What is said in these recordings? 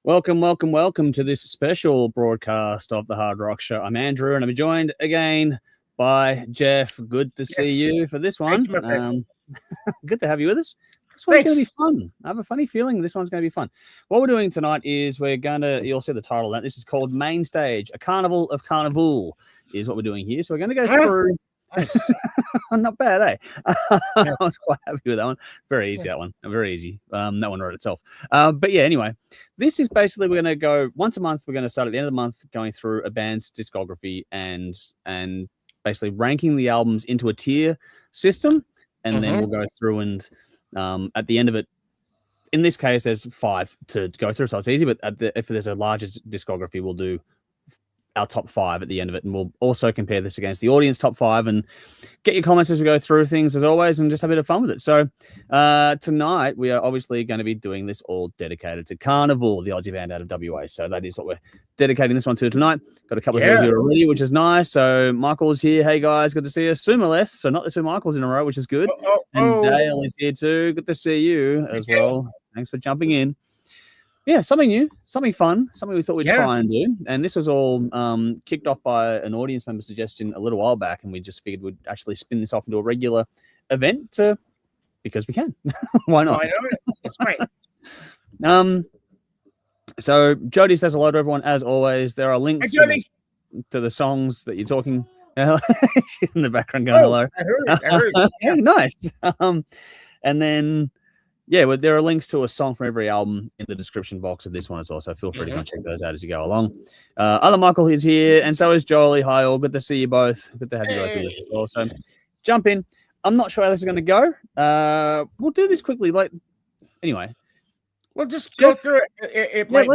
Welcome to this special broadcast of the Hard Rock Show. I'm Andrew, and I'm joined again by Jeff. Good to see you for this one. Good to have you with us. This one's going to be fun. I have a funny feeling this one's going to be fun. What we're doing tonight is you'll see the title of that. This is called Main Stage, a Carnival of Karnivool is what we're doing here. So we're going to go through... Not bad, eh? I was quite happy with that one. Very easy, that one. Very easy. That one wrote itself. But yeah, anyway, this is basically, we're going to go once a month. We're going to start at the end of the month going through a band's discography and basically ranking the albums into a tier system. And then we'll go through and at the end of it, in this case, there's 5 to go through, so it's easy. But if there's a larger discography, we'll do our top 5 at the end of it, and we'll also compare this against the audience top 5 and get your comments as we go through things as always, and just have a bit of fun with it. So tonight we are obviously going to be doing this all dedicated to Karnivool, the Aussie band out of WA. So that is what we're dedicating this one to tonight. Got a couple of people here already, which is nice. So Michael's here. Hey guys, good to see you. Suma left, so not the 2 Michaels in a row, which is good. And Dale is here too. Good to see you as well. Thanks for jumping in. Yeah, something new, something fun, something we thought we'd try and do. And this was all kicked off by an audience member suggestion a little while back, and we just figured we'd actually spin this off into a regular event because we can. Why not? I know. It's great. So Jody says hello to everyone, as always. There are links to the songs that you're talking. She's in the background going hello. I heard it. Yeah. Nice. And then... yeah, well, there are links to a song from every album in the description box of this one as well, so feel free to go check those out as you go along. Other Michael is here, and so is Jolie. Hi, all. Good to see you both. Good to have you both with us as well. So jump in. I'm not sure how this is going to go. We'll do this quickly. Anyway. We'll just go through it. It might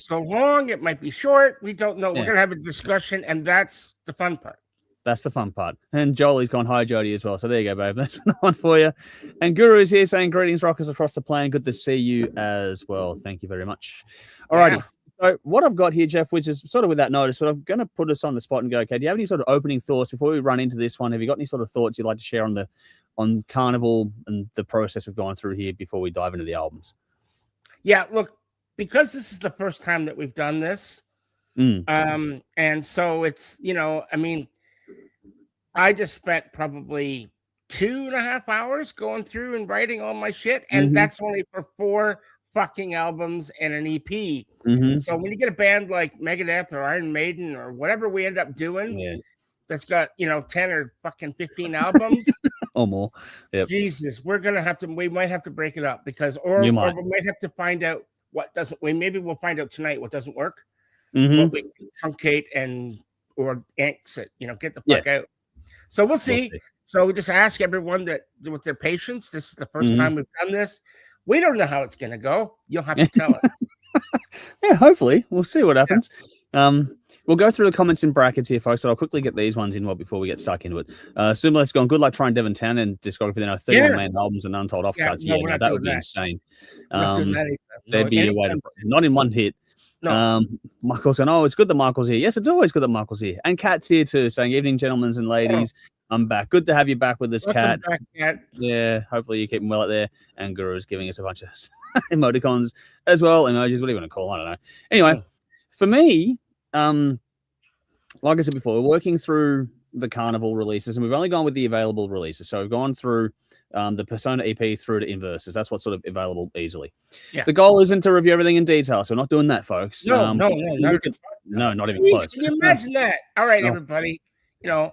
go long. It might be short. We don't know. We're going to have a discussion, and that's the fun part. That's the fun part. And Jolie's gone, hi, Jody, as well. So there you go, babe. That's one for you. And Guru is here saying, greetings, rockers across the plane. Good to see you as well. Thank you very much. All righty. So what I've got here, Jeff, which is sort of without notice, but I'm going to put us on the spot and go, okay, do you have any sort of opening thoughts before we run into this one? Have you got any sort of thoughts you'd like to share on Karnivool and the process we've gone through here before we dive into the albums? Yeah, look, because this is the first time that we've done this, and so it's, I just spent probably 2.5 hours going through and writing all my shit, and that's only for 4 fucking albums and an EP. So when you get a band like Megadeth or Iron Maiden or whatever we end up doing, that's got 10 or fucking 15 albums or more, Jesus, we might have to break it up because, or we might have to find out what doesn't. Maybe we'll find out tonight what doesn't work. What we can truncate or exit. Get the fuck out. So we'll see. So we just ask everyone that with their patience. This is the first time we've done this. We don't know how it's going to go. You'll have to tell us. Yeah, hopefully. We'll see what happens. We'll go through the comments in brackets here, folks, but I'll quickly get these ones in before we get stuck into it. Similar's gone, good luck trying Devon Town and discography. There are 31 main albums and untold offcuts. That would be insane. There'd be a way to... Not in one hit. No. Michael's going, it's good that Michael's here. Yes, it's always good that Michael's here. And Kat's here too, saying, evening, gentlemen and ladies. I'm back. Good to have you back with us, Kat. Yeah, hopefully you're keeping well out there. And Guru's giving us a bunch of emoticons as well. Emojis, what do you want to call them? I don't know. Anyway, for me, like I said before, we're working through the Carnival releases, and we've only gone with the available releases. So we've gone through the Persona EP through to Inverses. That's what's sort of available easily. Yeah. The goal isn't to review everything in detail, so we're not doing that, folks. No, not even close. Can you imagine that? All right, everybody. Yeah.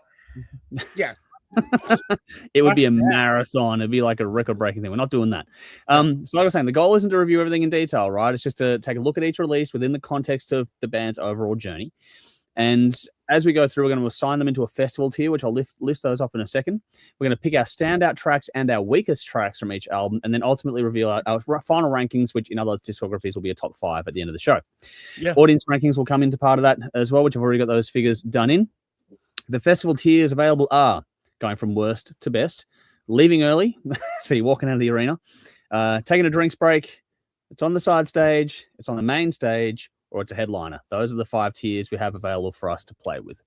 It would be a marathon. It'd be like a record-breaking thing. We're not doing that. So like I was saying, the goal isn't to review everything in detail, right? It's just to take a look at each release within the context of the band's overall journey. And as we go through, we're going to assign them into a festival tier, which I'll list those off in a second. We're going to pick our standout tracks and our weakest tracks from each album, and then ultimately reveal our final rankings, which in other discographies will be a top 5 at the end of the show. Yeah. Audience rankings will come into part of that as well, which I've already got those figures done in. The festival tiers available are going from worst to best, leaving early, so you're walking out of the arena, taking a drinks break, it's on the side stage, it's on the main stage, or it's a headliner. Those are the 5 tiers we have available for us to play with.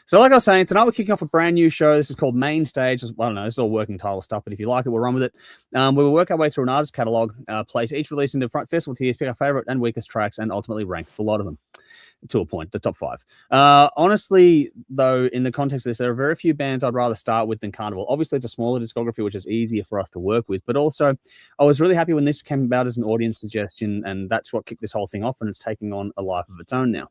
So like I was saying, tonight we're kicking off a brand new show. This is called Main Stage. I don't know, it's all working title stuff, but if you like it, we'll run with it. We will work our way through an artist catalog, place each release into front festival tiers, pick our favorite and weakest tracks, and ultimately rank a lot of them to a point, the top 5. Honestly, though, in the context of this, there are very few bands I'd rather start with than Carnival. Obviously, it's a smaller discography, which is easier for us to work with, but also I was really happy when this came about as an audience suggestion, and that's what kicked this whole thing off, and it's taking on a life of its own now.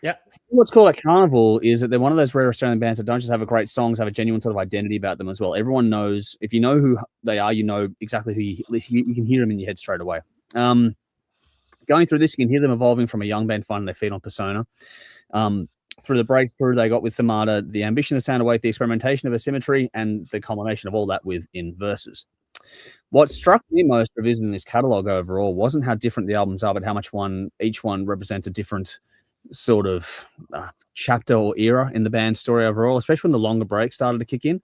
Yeah. What's cool at Carnival is that they're one of those rare Australian bands that don't just have a great songs, have a genuine sort of identity about them as well. Everyone knows, if you know who they are, you know exactly who you can hear them in your head straight away. Going through this, you can hear them evolving from a young band finding their feet on persona. Through the breakthrough they got with Themata, the ambition of sound away, the experimentation of asymmetry, and the culmination of all that within verses. What struck me most revisiting this catalog overall wasn't how different the albums are, but how much each one represents a different sort of chapter or era in the band's story overall, especially when the longer break started to kick in.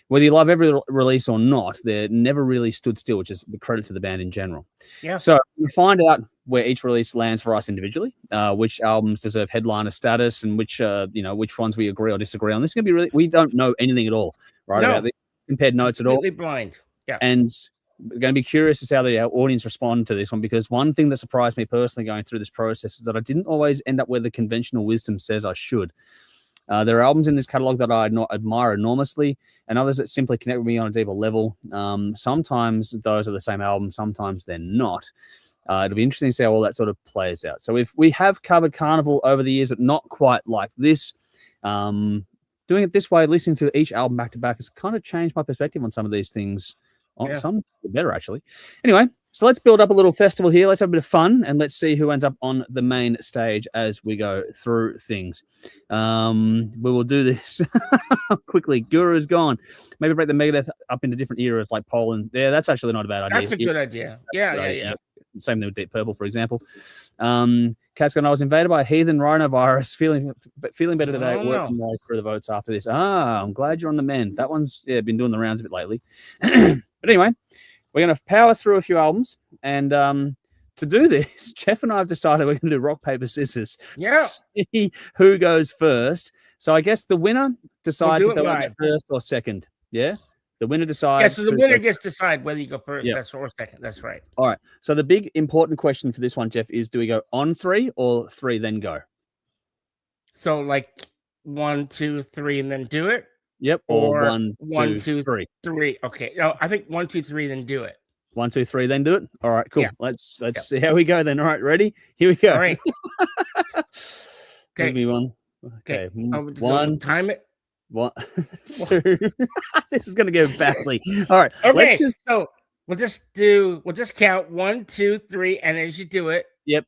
Whether you love every release or not, they never really stood still, which is a credit to the band in general. Yeah. So we find out where each release lands for us individually, which albums deserve headliner status, and which ones we agree or disagree on. This is going to be we don't know anything at all, right? No. About the compared notes at all. Completely blind. Yeah. And we're going to be curious to see how the audience respond to this one, because one thing that surprised me personally going through this process is that I didn't always end up where the conventional wisdom says I should. There are albums in this catalog that I admire enormously, and others that simply connect with me on a deeper level. Sometimes those are the same album, sometimes they're not. It'll be interesting to see how all that sort of plays out. So if we have covered Carnival over the years, but not quite like this, doing it this way, listening to each album back to back, has kind of changed my perspective on some of these things. Some better, actually. Anyway, so let's build up a little festival here. Let's have a bit of fun, and let's see who ends up on the main stage as we go through things. We will do this quickly. Guru's gone. Maybe break the Megadeth up into different eras like Poland. Yeah, that's actually not a bad idea. That's a good idea. Yeah. Same thing with Deep Purple, for example. Cat's gone, I was invaded by a heathen rhinovirus, feeling better today. Working my way through the votes after this. I'm glad you're on the mend. That one's been doing the rounds a bit lately. But anyway, we're going to power through a few albums, and to do this, Jeff and I have decided we're going to do rock, paper, scissors. Yeah. To see who goes first. So I guess the winner decides if they want to go first or second. Yeah? The winner decides. Yeah, so the winner gets to decide whether you go first or second. That's right. All right. So the big important question for this one, Jeff, is do we go on 3 or 3 then go? So like 1, 2, 3 and then do it? Yep. Or 1, 2, 3. 3. Okay. No, I think 1, 2, 3 then do it. 1, 2, 3 then do it. All right, cool. Yeah. Let's see how we go then. All right, ready? Here we go. All right. Okay. Give me one. Okay. One. Time it. 1, 2. This is gonna go badly. All right. Okay. So we'll just count 1, 2, 3, and as you do it. Yep.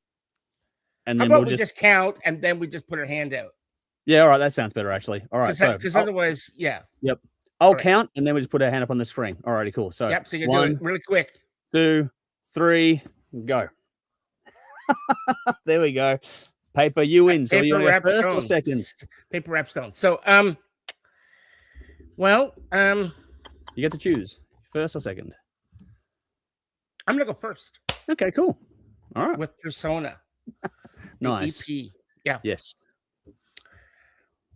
And then we'll just count and then we just put our hand out. Yeah, all right, that sounds better actually. All right. Because otherwise, yeah. Yep. I'll count and then we just put our hand up on the screen. All righty, cool. So yep, so you do it really quick. 2, 3, go. There we go. Paper, you win. So you want first or second? Paper, wrap, stone. So you get to choose first or second. I'm gonna go first. Okay, cool. All right. With Persona. Nice. EP. Yeah. Yes.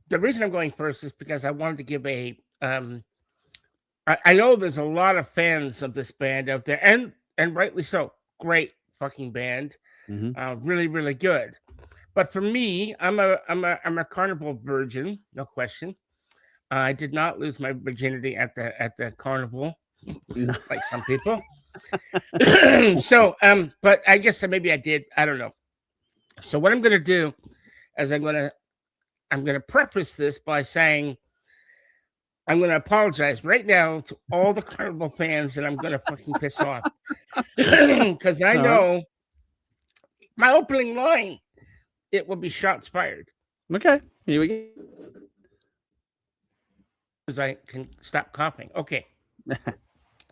The reason I'm going first is because I wanted to give a I know there's a lot of fans of this band out there, and rightly so. Great fucking band. Really, really good. But for me, I'm a Carnival virgin, no question. I did not lose my virginity at the Carnival, like some people. So, but I guess maybe I did. I don't know. So what I'm going to do is I'm going to preface this by saying I'm going to apologize right now to all the Carnival fans that I'm going to fucking piss off, because I know my opening line. It will be shots fired. Okay, here we go. Because I can stop coughing. Okay.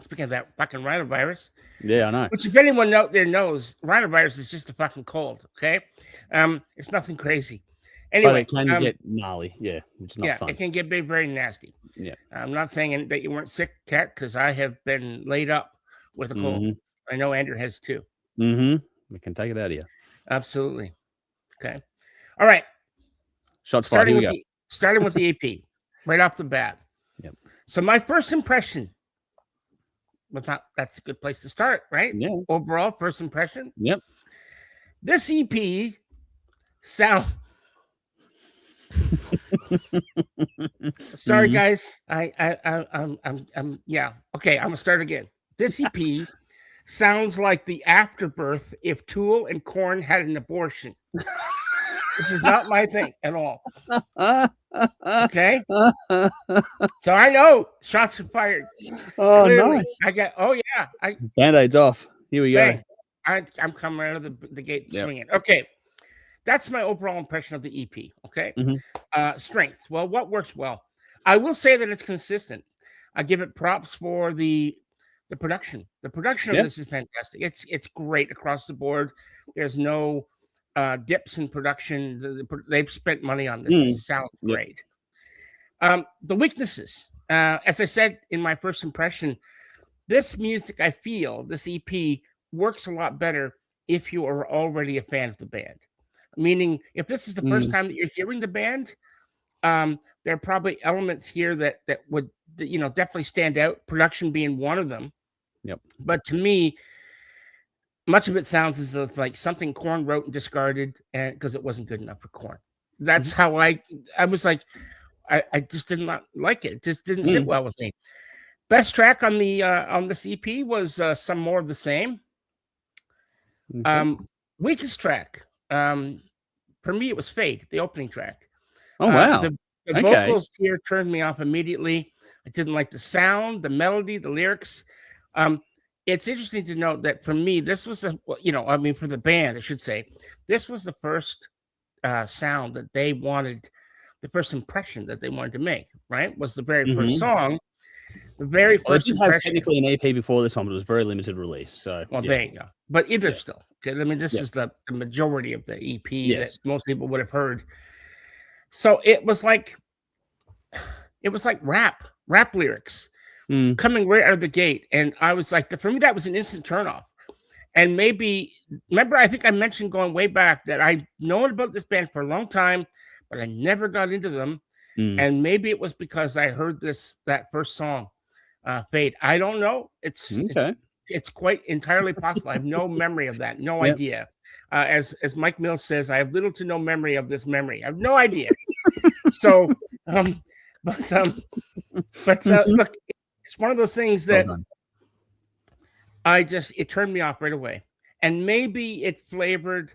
Speaking of that fucking rhinovirus. Yeah, I know. Which, if anyone out there knows, rhinovirus is just a fucking cold. Okay. It's nothing crazy. Anyway, but it can get gnarly. Yeah, it's not fun. It can get very nasty. Yeah. I'm not saying that you weren't sick, Kat, because I have been laid up with a cold. I know Andrew has too. We can take it out of you. Absolutely. Okay. All right. Shots fired. Here we go. Starting with the EP right off the bat. Yep. So my first impression, that's a good place to start, right? Yeah. Overall, first impression. Yep. This EP sound. Sorry, guys. I'm yeah. Okay, I'm gonna start again. This EP sounds like the afterbirth if Tool and Korn had an abortion. This is not my thing at all. Okay. So I know shots are fired. Oh, Clearly. nice. Band-Aids off. Here we go. I'm coming out of the gate swinging. Okay. That's my overall impression of the EP. Okay. Strengths. Well, what works well? I will say that it's consistent. I give it props for the production. The production of this is fantastic. It's great across the board. There's no dips in production. They've spent money on this. It sounds great. The weaknesses. As I said in my first impression, this music, I feel, this EP works a lot better if you are already a fan of the band. Meaning, if this is the first time that you're hearing the band, there are probably elements here that would definitely stand out. Production being one of them. Yep. But to me, much of it sounds as though it's like something Korn wrote and discarded, and because it wasn't good enough for Korn. That's how I was like, I just did not like it. It just didn't sit well with me. Best track on this EP was Some More of the Same. Weakest track. For me, it was Fade, the opening track. Oh, wow. The vocals here turned me off immediately. I didn't like the sound, the melody, the lyrics. It's interesting to note that for me, this was for the band, I should say, this was the first sound that they wanted, the first impression that they wanted to make, right? Was the very first song. The very first impression. Had technically an EP before this one, but it was very limited release. So, there you go. But either still, okay. I mean, this is the majority of the EP that most people would have heard. So it was like rap lyrics coming right out of the gate, and I was like, for me, that was an instant turnoff. And maybe remember, I think I mentioned going way back that I've known about this band for a long time, but I never got into them. And maybe it was because I heard that first song. Fade. I don't know. It's quite entirely possible. I have no memory of that. No idea. As Mike Mills says, I have little to no memory of this memory. I have no idea. So, look, it's one of those things that it turned me off right away, and maybe it flavored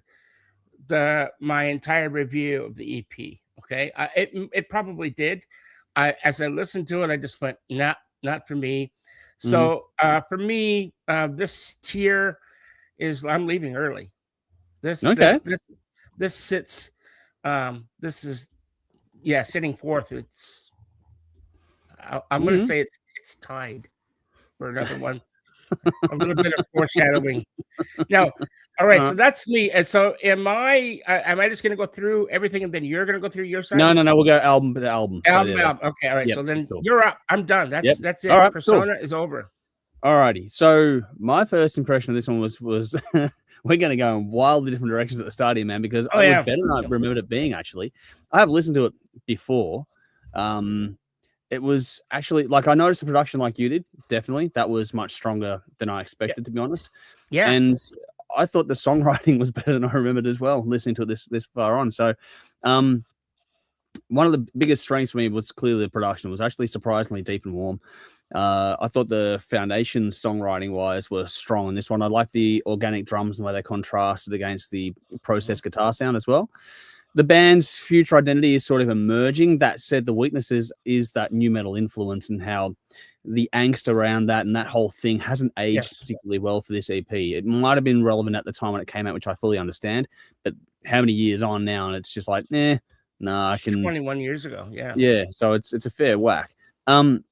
my entire review of the EP. Okay, it probably did. As I listened to it, I just went, nah. Not for me. So for me, this tier is I'm leaving early. This sits. This is sitting fourth. It's I'm going to say it's tied for another one. A little bit of foreshadowing. Now, all right. So that's me. And so am I just going to go through everything, and then you're going to go through your side? No. We'll go album to album. Album. Okay. All right. So then you're up. I'm done. That's it. All right, Persona is over. All righty. So my first impression of this one was we're going to go in wildly different directions at the start here, man, because it was better than I remembered it being. Actually, I have listened to it before. It was actually I noticed the production like you did. Definitely, that was much stronger than I expected, to be honest. Yeah, and I thought the songwriting was better than I remembered as well. Listening to it this far on, so one of the biggest strengths for me was clearly the production. It was actually surprisingly deep and warm. I thought the foundation songwriting wise were strong in this one. I like the organic drums and the way they contrasted against the processed guitar sound as well. The band's future identity is sort of emerging. That said, the weaknesses is that new metal influence and how the angst around that and that whole thing hasn't aged particularly well for this EP. It might have been relevant at the time when it came out, which I fully understand. But how many years on now, and it's just like, I can 21 years ago. Yeah. Yeah. So it's a fair whack. So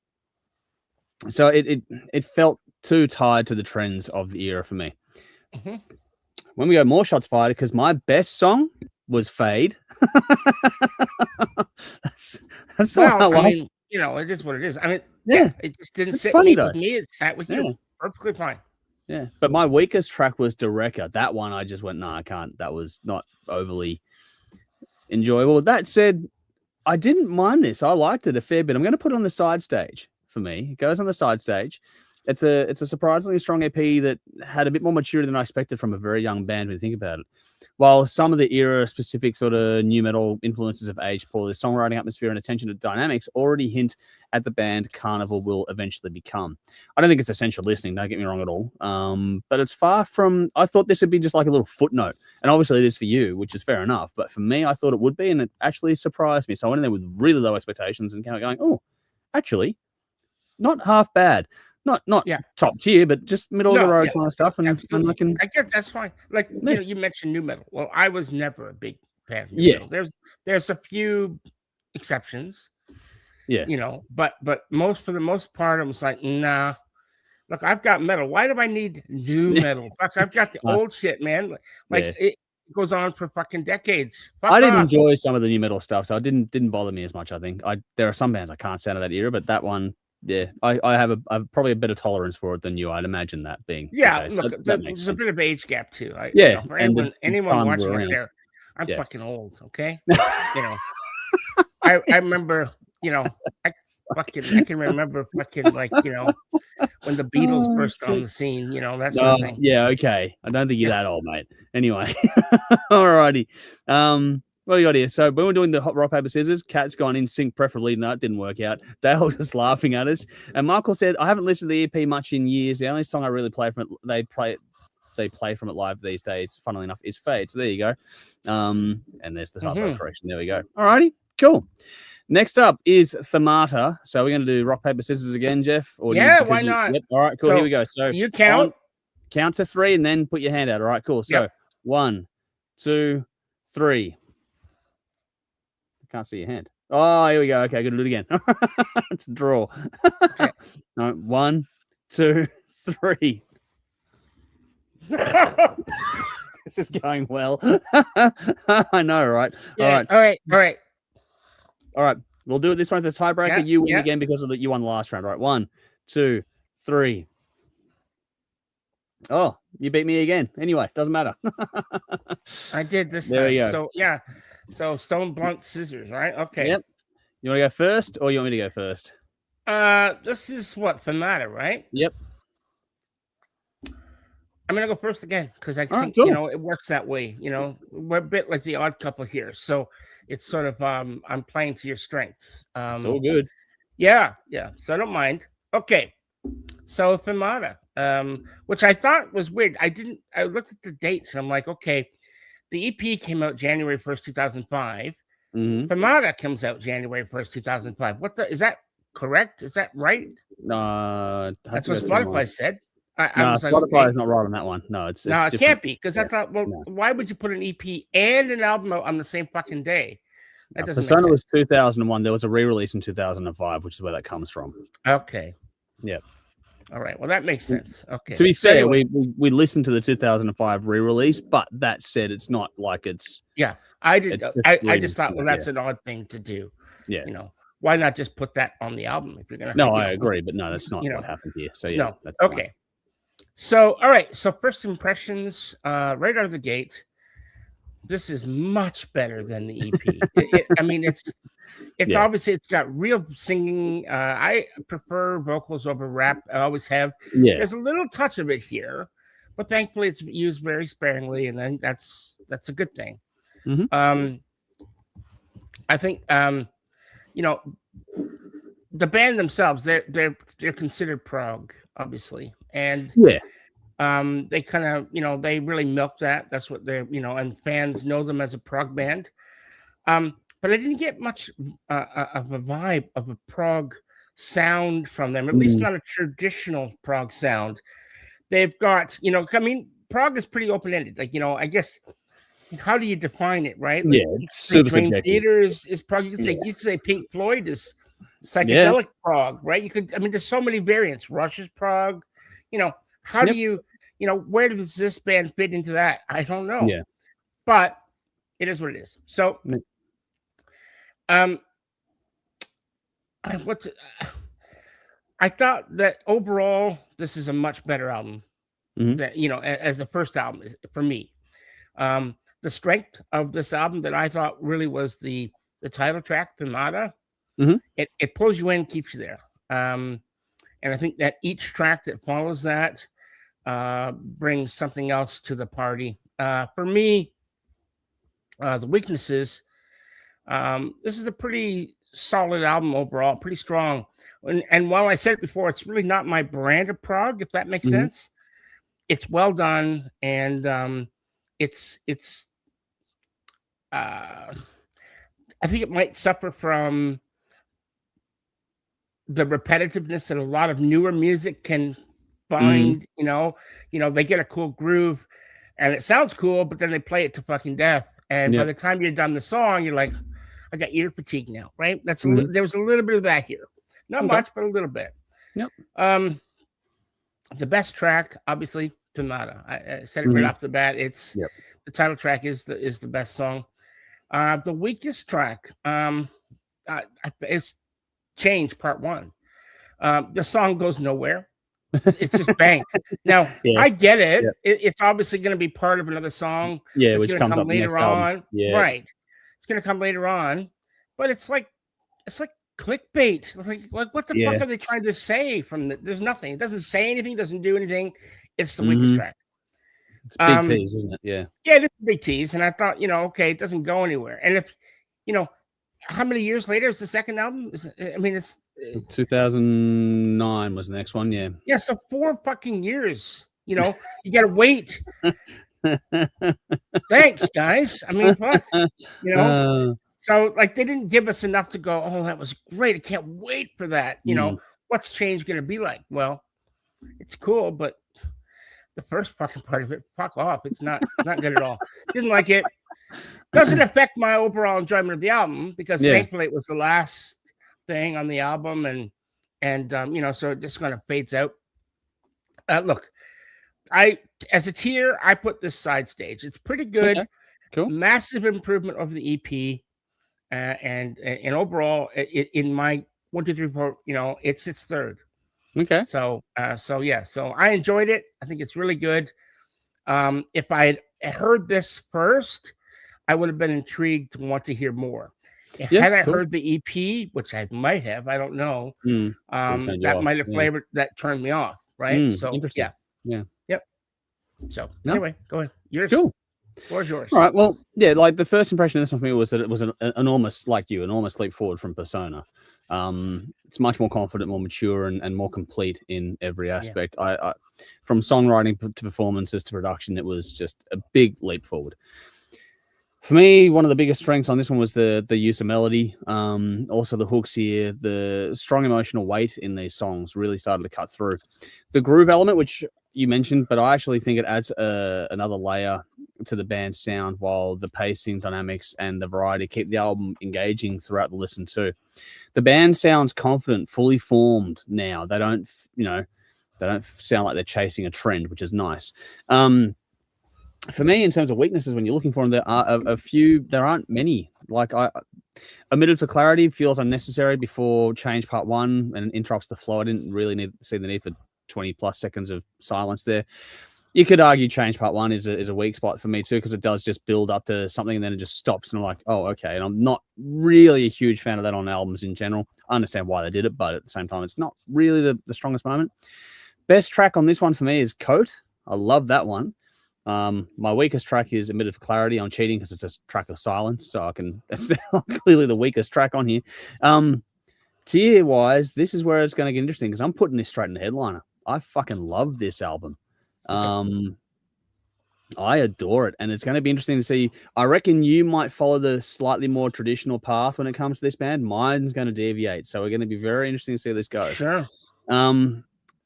it felt too tied to the trends of the era for me. When we go more shots fired, because my best song was Fade. that's all I like. I mean, it is what it is. I mean, it just didn't sit with me. It sat with you perfectly fine. Yeah, but my weakest track was Dereka. That one I just went, I can't. That was not overly enjoyable. That said, I didn't mind this. I liked it a fair bit. I'm going to put it on the side stage for me. It goes on the side stage. It's a surprisingly strong EP that had a bit more maturity than I expected from a very young band when you think about it. While some of the era-specific sort of new metal influences have aged poorly, the songwriting atmosphere and attention to dynamics already hint at the band Carnival will eventually become. I don't think it's essential listening, don't get me wrong at all. But it's far from... I thought this would be just like a little footnote. And obviously it is for you, which is fair enough. But for me, I thought it would be, and it actually surprised me. So I went in there with really low expectations and came out going, oh, actually, not half bad. Not top tier, but just middle of the road kind of stuff. And I get that's fine. Like you mentioned new metal. Well, I was never a big fan of new metal. There's a few exceptions. Yeah. But for the most part, I was like, nah. Look, I've got metal. Why do I need new metal? Fuck, I've got the old shit, man. It goes on for fucking decades. I did enjoy some of the new metal stuff, so it didn't bother me as much. I think there are some bands I can't stand of that era, but that one. Yeah, I have probably a better tolerance for it than you. I'd imagine that being. Yeah, look, there's a bit of age gap too. For anyone watching it there, I'm fucking old. Okay, I remember. I can remember fucking when the Beatles burst on the scene. That sort of thing. Yeah, okay. I don't think you're that old, mate. Anyway, alrighty. What do you got here? So when we're doing the hot rock, paper, scissors, Cat's gone in sync, preferably. No, it didn't work out. Dale just laughing at us. And Michael said, I haven't listened to the EP much in years. The only song I really play from it, they play from it live these days, funnily enough, is Fade. So there you go. And there's the typo correction. There we go. Alrighty, cool. Next up is Themata. So we're going to do rock, paper, scissors again, Jeff? Why not? Yep. All right, cool. Here we go. So you count to 3 and then put your hand out. All right, cool. So 1, 2, 3. Can't see your hand. Oh, here we go. Okay, good to do it again. It's a draw. Okay. No, 1, 2, 3. This is going well. I know, right? Yeah. All right. We'll do it this one for the tiebreaker. Yeah, you win again because you won the last round. All right. 1, 2, 3. Oh, you beat me again. Anyway, doesn't matter. I did this there time. We go. So yeah. So stone, blunt, scissors, right? Okay. Yep. You want to go first, or you want me to go first? This is what Themata, right? Yep. I'm gonna go first again because I think it works that way. We're a bit like the odd couple here, so it's sort of I'm playing to your strength. It's all good. Yeah. So I don't mind. Okay. So Themata, which I thought was weird. I looked at the dates and I'm like, okay. The EP came out January 1st, 2005. Themata comes out January 1st, 2005. Is that correct? Is that right? That's what Spotify said. I was Spotify is not right on that one. No, it can't be because I thought, why would you put an EP and an album out on the same fucking day? That doesn't make sense. Persona was 2001. There was a re-release in 2005, which is where that comes from. Okay. Yeah. All right. Well, that makes sense. Okay. To be fair, anyway, we listened to the 2005 re-release, but that said, it's not like it's. Yeah, I did. I just thought, that's an odd thing to do. Yeah. Why not just put that on the album if you're gonna? No, I agree, but no, that's not what happened here. So yeah. No. That's okay. Fine. So all right. So first impressions, right out of the gate, this is much better than the EP. It's obviously it's got real singing. I prefer vocals over rap. I always have. Yeah. There's a little touch of it here, but thankfully it's used very sparingly, and then that's a good thing. I think the band themselves they're considered prog, obviously, and they kind of they really milk that. That's what they're and fans know them as a prog band. But I didn't get much of a vibe of a prog sound from them, at least not a traditional prog sound. They've got, prog is pretty open-ended. Like, I guess, how do you define it, right? Like, it's super subjective. Theater is prog. You could say Pink Floyd is psychedelic prog, right? There's so many variants. Rush is prog. How do you, where does this band fit into that? I don't know. Yeah. But it is what it is. So, I thought that overall this is a much better album that, you know, as the first album for me. The strength of this album that I thought really was the title track, Themata. It pulls you in, keeps you there. And I think that each track that follows that brings something else to the party. For me, the weaknesses, this is a pretty solid album overall, pretty strong. And while I said it before, it's really not my brand of prog, if that makes sense. It's well done, and it's I think it might suffer from the repetitiveness that a lot of newer music can find. You know, they get a cool groove and it sounds cool, but then they play it to fucking death. And by the time you're done the song, you're like, I got ear fatigue now, right? That's there was a little bit of that here. Not much, but a little bit. The best track, obviously, Themata. I said it right off the bat. It's the title track is the best song. The weakest track, it's Change Part 1. The song goes nowhere. It's just bang. Now I get it. It's obviously going to be part of another song. Which comes up later on. Right. It's going to come later on, but it's like clickbait. Like what the fuck are they trying to say from there's nothing. It doesn't say anything, doesn't do anything. It's the weakest track. It's a big tease, isn't it? Yeah, it is a big tease. And I thought, okay, it doesn't go anywhere. And if, how many years later is the second album? It's 2009 was the next one. Yeah. So 4 fucking years, you got to wait. Thanks, guys. Fuck, so like they didn't give us enough to go, oh, that was great. I can't wait for that. What's Change going to be like? Well, it's cool, but the first fucking part of it, fuck off. It's not good at all. Didn't like it. Doesn't affect my overall enjoyment of the album because thankfully it was the last thing on the album, and so it just kind of fades out. Look, as a tier, I put this side stage. It's pretty good. Okay. Cool. Massive improvement over the EP, and overall, in my 1, 2, 3, 4, it's its third. Okay. So I enjoyed it. I think it's really good. If I had heard this first, I would have been intrigued to want to hear more. Had I heard the EP, which I might have, I don't know, that might have flavored that turned me off, right? So interesting. Yep. So anyway, go ahead. Yours. Cool. Where's yours? All right. Well, like the first impression of this one for me was that it was an enormous leap forward from Persona. It's much more confident, more mature, and more complete in every aspect. I from songwriting to performances to production, it was just a big leap forward. For me, one of the biggest strengths on this one was the use of melody. Also the hooks here, the strong emotional weight in these songs really started to cut through. The groove element, which you mentioned, but I actually think it adds another layer to the band's sound, while the pacing, dynamics, and the variety keep the album engaging throughout the listen too. The band sounds confident, fully formed now. They don't sound like they're chasing a trend, which is nice. For me, in terms of weaknesses, when you're looking for them, there are a few. There aren't many. Like Omitted for Clarity feels unnecessary before Change Part 1 and interrupts the flow. I didn't really see the need for 20 plus seconds of silence there. You could argue Change Part 1 is a weak spot for me too, because it does just build up to something and then it just stops, and I'm like, oh, okay. And I'm not really a huge fan of that on albums in general. I understand why they did it, but at the same time, it's not really the strongest moment. Best track on this one for me is Coat. I love that one. My weakest track is Omitted for Clarity. I'm cheating because it's a track of silence, so it's clearly the weakest track on here. Tier wise, this is where it's going to get interesting because I'm putting this straight in the headliner. I fucking love this album. I adore it, and it's going to be interesting to see. I reckon you might follow the slightly more traditional path when it comes to this band. Mine's going to deviate, so we're going to be very interesting to see how this goes. Sure.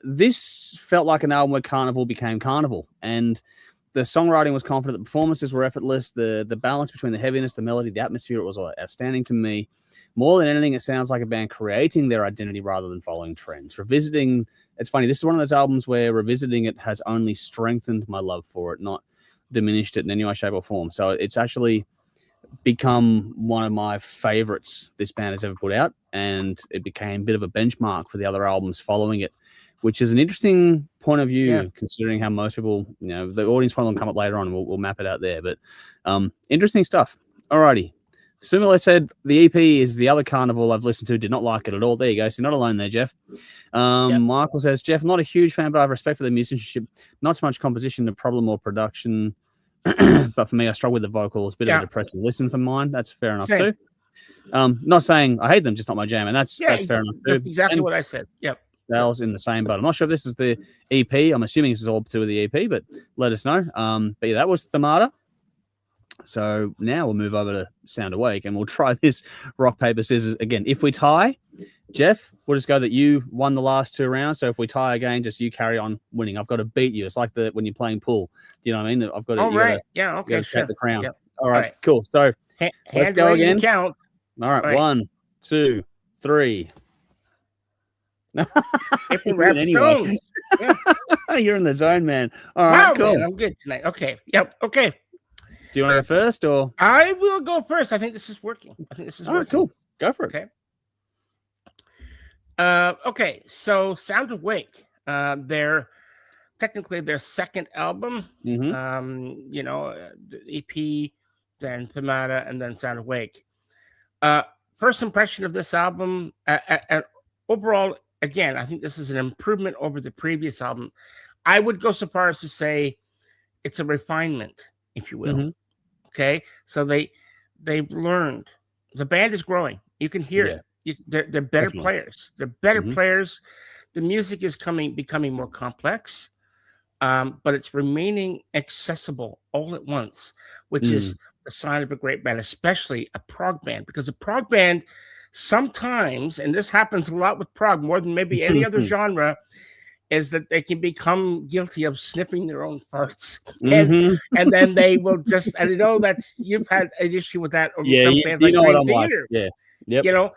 This felt like an album where Carnival became Carnival, and the songwriting was confident. The performances were effortless. The balance between the heaviness, the melody, the atmosphere, it was all outstanding to me. More than anything, it sounds like a band creating their identity rather than following trends. Revisiting, it's funny, this is one of those albums where revisiting it has only strengthened my love for it, not diminished it in any way, shape, or form. So it's actually become one of my favorites this band has ever put out, and it became a bit of a benchmark for the other albums following it, which is an interesting point of view, considering how most people, the audience problem will come up later on, and we'll map it out there. But interesting stuff. Alrighty. Sumile said the EP is the other Carnival I've listened to, did not like it at all. There you go. So you're not alone there, Jeff. Michael says, Jeff, I'm not a huge fan, but I have respect for the musicianship. Not so much composition, the problem or production. But for me, I struggle with the vocals. Bit of a depressive listen for mine. That's fair enough too. Not saying I hate them, just not my jam. And that's fair enough too. That's exactly what I said. Yep. Val's in the same boat. I'm not sure if this is the EP. I'm assuming this is all to do with the EP, but let us know. But yeah, that was Themata. So now we'll move over to Sound Awake, and we'll try this rock, paper, scissors again. If we tie, Jeff, we'll just go that you won the last 2 rounds. So if we tie again, just you carry on winning. I've got to beat you. It's like when you're playing pool. Do you know what I mean? I've got to. All right. Yeah. Okay. Sure. Take the crown. Yep. All right. Cool. So let's go again. Count. All right. 1, 2, 3. Anyway. You're in the zone, man. All right. Wow, cool. Man, I'm good tonight. Okay. Yep. Okay. Do you want to go first, or I will go first? I think this is working. All right, cool. Go for it. Okay. Okay. So, Sound Awake. They're technically their second album. The EP, then Themata, and then Sound Awake. First impression of this album, overall, again, I think this is an improvement over the previous album. I would go so far as to say it's a refinement, if you will. Okay, so they've learned. The band is growing. You can hear it. They're better players. They're better players. The music is becoming more complex, but it's remaining accessible all at once, which is a sign of a great band, especially a prog band, because a prog band sometimes, and this happens a lot with prog more than maybe any other genre, is that they can become guilty of sniffing their own farts, and then they will just. And I know that's you've had an issue with that over some bands like Dream Theater,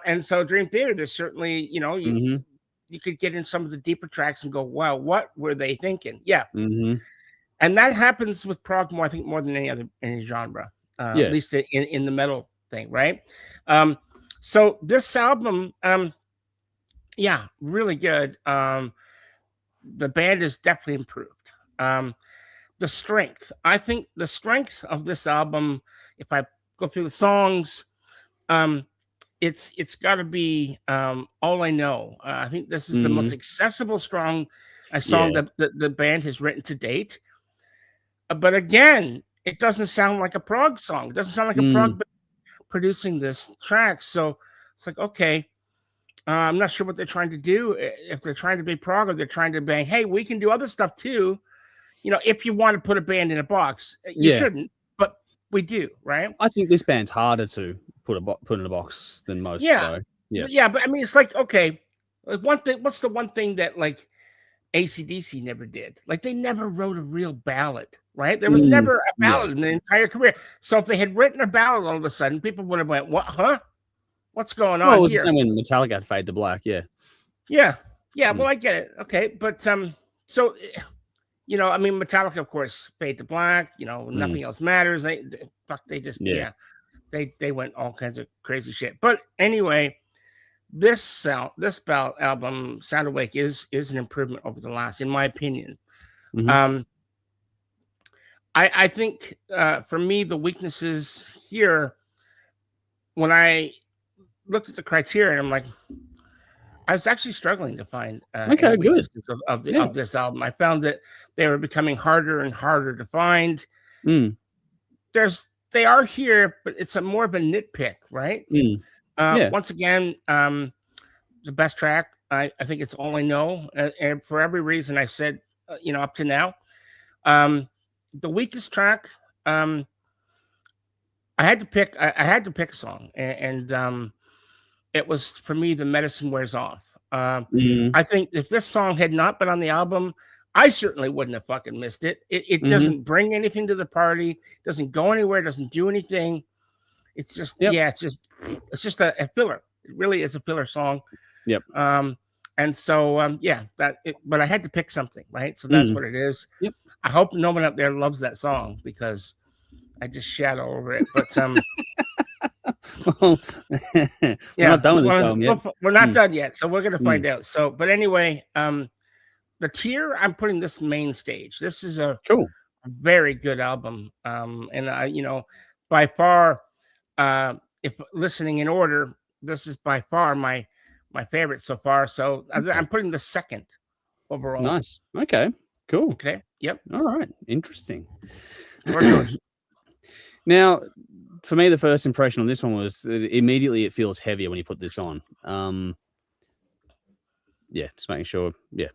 and so Dream Theater, there's certainly you could get in some of the deeper tracks and go, wow, what were they thinking? And that happens with prog more, I think, more than any genre, at least in the metal thing, right? So this album, really good. The band is definitely improved. The strength. I think the strength of this album, if I go through the songs, it's got to be All I Know. I think this is the most accessible, strong song that the band has written to date. But again, it doesn't sound like a prog song. It doesn't sound like a prog band producing this track. So it's like, okay. I'm not sure what they're trying to do. If they're trying to be prog, or they're trying to bang, hey, we can do other stuff too. If you want to put a band in a box, you shouldn't, but we do, right? I think this band's harder to put in a box than most. Yeah, but I mean, it's like, okay, one thing. What's the one thing that like AC/DC never did? Like they never wrote a real ballad, right? There was never a ballad in the entire career. So if they had written a ballad all of a sudden, people would have went, what? Huh? What's going on? Well, it was here? the same when Metallica had Fade to Black, yeah. Well, I get it. Okay, but so I mean, Metallica, of course, Fade to Black. Nothing else matters. They went all kinds of crazy shit. But anyway, this album, Sound Awake, is an improvement over the last, in my opinion. I think for me, the weaknesses here, when I looked at the criteria, I'm like, I was actually struggling to find good of this album. I found that they were becoming harder and harder to find. They are here, but it's more of a nitpick, right? Once again, the best track, I think it's All I Know, and for every reason I've said, up to now. The weakest track, I had to pick a song, and it was, for me, The Medicine Wears Off. I think if this song had not been on the album, I certainly wouldn't have fucking missed it. It doesn't bring anything to the party, doesn't go anywhere, doesn't do anything. It's just it's just a filler. It really is a filler song. And so but I had to pick something, right? So that's what it is. I hope no one up there loves that song, because I just shat all over it. But we're not done with this album yet. We're not done yet, so we're gonna find out. So, but anyway, the tier, I'm putting this main stage. This is a very good album. And I, by far, if listening in order, this is by far my favorite so far. So I'm putting the second overall. Nice. Okay. Cool. Okay. Yep. All right. Interesting. Now, for me, the first impression on this one was immediately it feels heavier when you put this on. Yeah, just making sure. Yeah.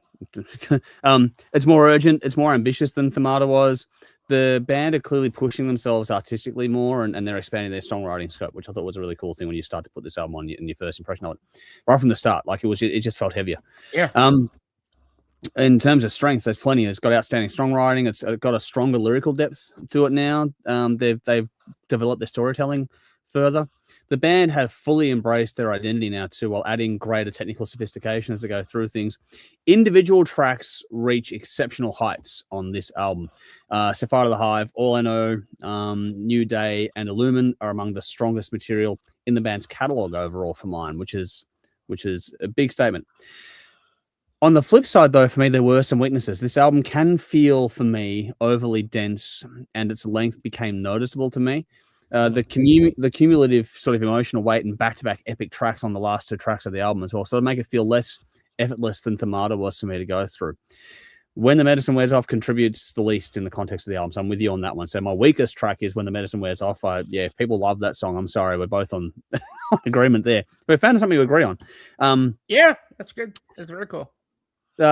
It's more urgent. It's more ambitious than Themata was. The band are clearly pushing themselves artistically more, and they're expanding their songwriting scope, which I thought was a really cool thing when you start to put this album on in your first impression of it. Right from the start, like it just felt heavier. Yeah. In terms of strengths, there's plenty. It's got outstanding songwriting. It's got a stronger lyrical depth to it now. They've developed their storytelling further. The band have fully embraced their identity now too, while adding greater technical sophistication as they go through things. Individual tracks reach exceptional heights on this album. Sapphire the Hive, All I Know, New Day, and Illumin are among the strongest material in the band's catalog overall for mine, which is a big statement. On the flip side, though, for me, there were some weaknesses. This album can feel, for me, overly dense, and its length became noticeable to me. The cumulative sort of emotional weight and back-to-back epic tracks on the last two tracks of the album as well, so to make it feel less effortless than Themata was for me to go through. When the Medicine Wears Off contributes the least in the context of the album, so I'm with you on that one. So my weakest track is When the Medicine Wears Off. If people love that song, I'm sorry, we're both on agreement there. We found something to agree on. Yeah, that's good. That's very cool.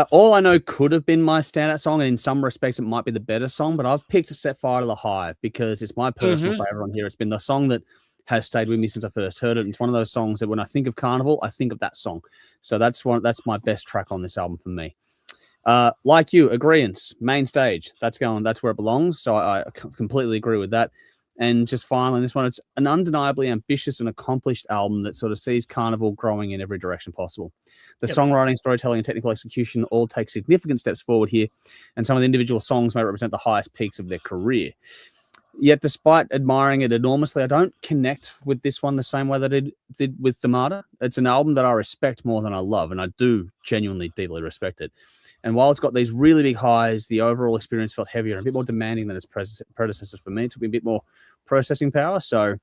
All I Know could have been my standout song, and in some respects it might be the better song, but I've picked Set Fire to the Hive because it's my personal favorite on here. It's been the song that has stayed with me since I first heard it. It's one of those songs that when I think of Carnival, I think of that song. So that's my best track on this album for me. Like you, agreeance, main stage. That's where it belongs. So I completely agree with that. And just finally, this one, it's an undeniably ambitious and accomplished album that sort of sees Carnival growing in every direction possible. The songwriting, storytelling, and technical execution all take significant steps forward here, and some of the individual songs may represent the highest peaks of their career. Yet, despite admiring it enormously, I don't connect with this one the same way that I did with Themata. It's an album that I respect more than I love, and I do genuinely, deeply respect it. And while it's got these really big highs, the overall experience felt heavier and a bit more demanding than its predecessors for me. It took me a bit more processing power. So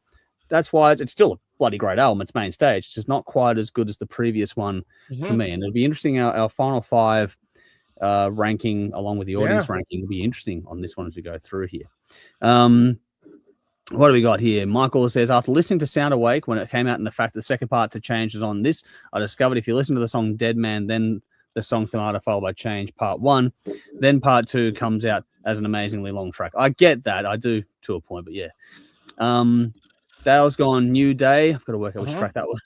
that's why it's still a bloody great album. It's main stage. It's just not quite as good as the previous one for me. And it'll be interesting. Our final five ranking, along with the audience ranking, will be interesting on this one as we go through here. What do we got here? Michael says, after listening to Sound Awake when it came out and the fact that the second part to Change was on this, I discovered if you listen to the song Dead Man, then the song Themata followed by Change part 1, then part 2 comes out as an amazingly long track. I get that. I do to a point, but yeah. Dale's gone New Day. I've got to work out which track that was.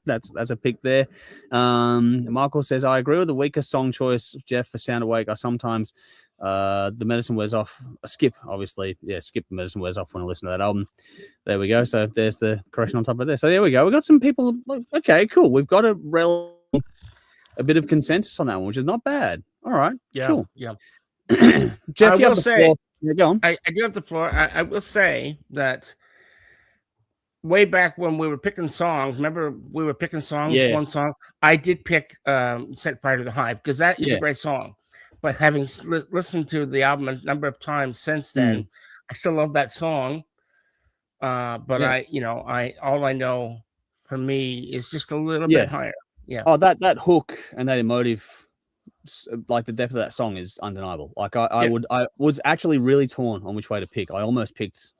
That's a pick there. Michael says, I agree with the weaker song choice, Jeff, for Sound Awake. I sometimes The Medicine Wears Off. Skip, obviously. Yeah, skip The Medicine Wears Off when I listen to that album. There we go. So there's the correction on top of there. So there we go. We've got some people. Okay, cool. We've got a bit of consensus on that one, which is not bad. All right. Yeah. Cool. Yeah. Jeff, I will say, go on. I do have the floor. I will say that way back when we were picking songs, remember we were picking songs, one song, I did pick Set Fire to the Hive because that is a great song. But having listened to the album a number of times since then, I still love that song. But all I know for me is just a little bit higher. Yeah. Oh, that hook and that emotive, like the depth of that song is undeniable. Like I was actually really torn on which way to pick. I almost picked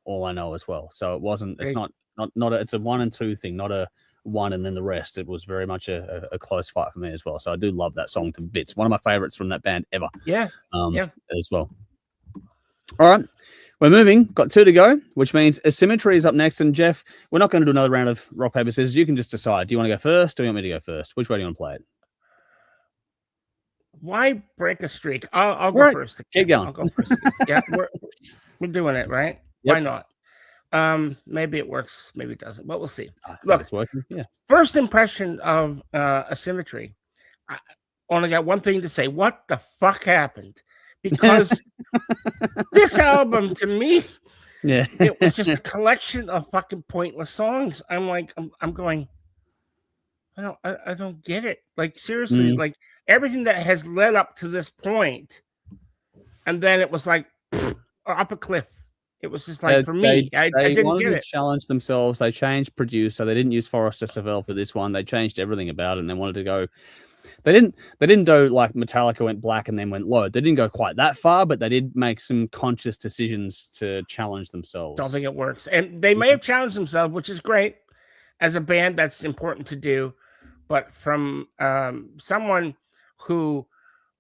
All I Know as well. So it wasn't. It's not. It's a 1 and 2 thing, not a 1 and then the rest. It was very much a close fight for me as well. So I do love that song to bits. One of my favorites from that band ever. Yeah. As well. All right. We're moving. Got 2 to go, which means Asymmetry is up next. And Jeff, we're not going to do another round of rock, paper, scissors. You can just decide. Do you want to go first or do you want me to go first? Which way do you want to play it? Why break a streak? I'll go first. Keep going. I'll go first. Yeah, we're doing it, right? Yep. Why not? Maybe it works, maybe it doesn't, but we'll see. Look, it's working. Yeah. First impression of Asymmetry. I only got one thing to say. What the fuck happened? Because this album to me Yeah. It was just a collection of fucking pointless songs. I'm like, I'm going, I don't get it. Like, seriously, like everything that has led up to this point, and then it was like up a cliff. It was just like, for me, I didn't get it. Challenge themselves. They changed producer. They didn't use Forrester Savell for this one. They changed everything about it, and they wanted to go. They didn't do like Metallica went black and then went low. They didn't go quite that far, but they did make some conscious decisions to challenge themselves. Don't think it works, and they may have challenged themselves, which is great as a band. That's important to do, but from someone who,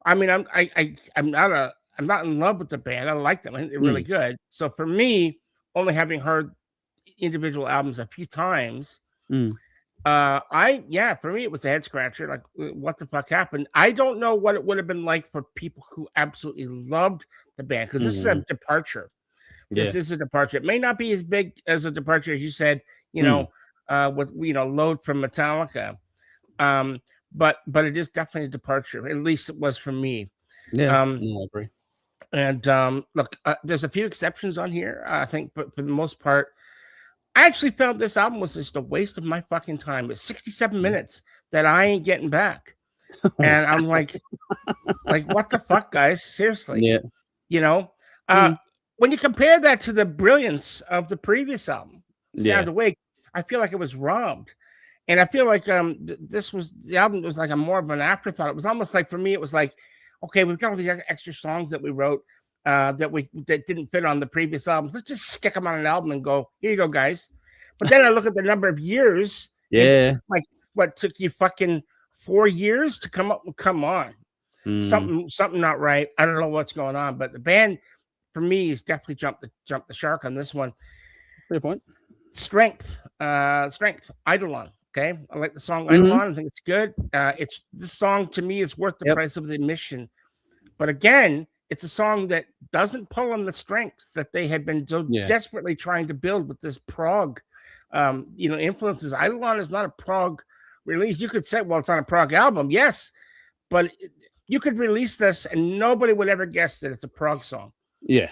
I mean, I'm not in love with the band. I like them. They're really good. So for me, only having heard individual albums a few times, for me, it was a head scratcher. Like, what the fuck happened? I don't know what it would have been like for people who absolutely loved the band, because this is a departure. This is a departure. It may not be as big as a departure as you said, with Load from Metallica. But it is definitely a departure. At least it was for me. Yeah, I agree. And look, there's a few exceptions on here, I think, but for the most part, I actually felt this album was just a waste of my fucking time. It's 67 minutes that I ain't getting back. And I'm like, what the fuck, guys? Seriously. Yeah. When you compare that to the brilliance of the previous album, Sound Awake, I feel like it was robbed. And I feel like the album was like a more of an afterthought. It was almost like, for me, it was like, okay, we've got all these extra songs that we wrote that didn't fit on the previous albums. Let's just stick them on an album and go, here you go, guys. But then I look at the number of years. Like, what took you fucking 4 years to come up? Come on. Something not right. I don't know what's going on, but the band, for me, has definitely jumped the shark on this one. Fair point. Strength. Eidolon. Okay, I like the song Eidolon. I think it's good. This song to me is worth the price of the admission. But again, it's a song that doesn't pull on the strengths that they had been so desperately trying to build with this prog, influences. Eidolon is not a prog release. You could say, well, it's on a prog album, yes, but you could release this and nobody would ever guess that it's a prog song. Yeah,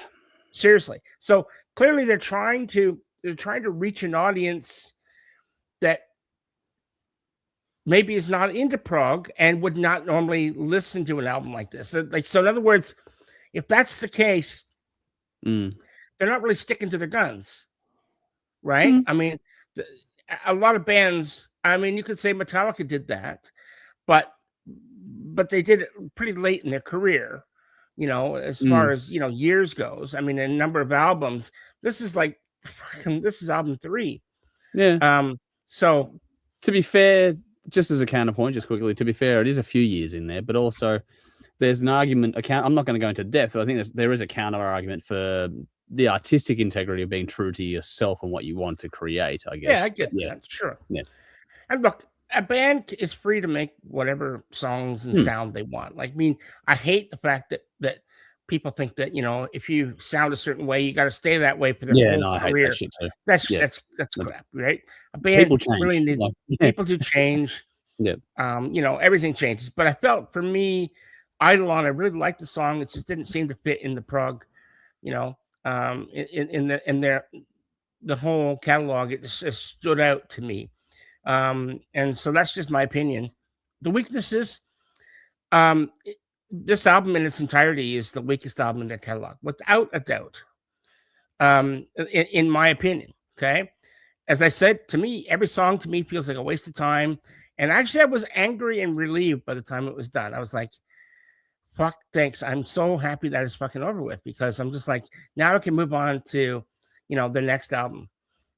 seriously. So clearly, they're trying to reach an audience that maybe is not into prog and would not normally listen to an album like this. So in other words, if that's the case, they're not really sticking to their guns, right? I mean, a lot of bands, I mean, you could say Metallica did that, but they did it pretty late in their career, as far as, years goes. I mean, a number of albums. This is album 3. Yeah. So to be fair, just as a counterpoint, just quickly, to be fair, it is a few years in there, but also there's an argument. I'm not going to go into depth, but I think there is a counter argument for the artistic integrity of being true to yourself and what you want to create, I guess. Yeah, I get that. Sure. Yeah. And look, a band is free to make whatever songs and sound they want. Like, I mean, I hate the fact that people think that, if you sound a certain way, you got to stay that way for their whole career. I hate that shit too. That's crap, right? A band really needs people to change. Yeah. Everything changes. But I felt, for me, Eidolon, I really liked the song. It just didn't seem to fit in the prog, in the whole catalog. It just stood out to me. And so that's just my opinion. The weaknesses, this album in its entirety is the weakest album in their catalog, without a doubt. In my opinion, okay? As I said, to me, every song to me feels like a waste of time. And actually, I was angry and relieved by the time it was done. I was like, fuck, thanks. I'm so happy that it's fucking over with, because I'm just like, now I can move on to, the next album.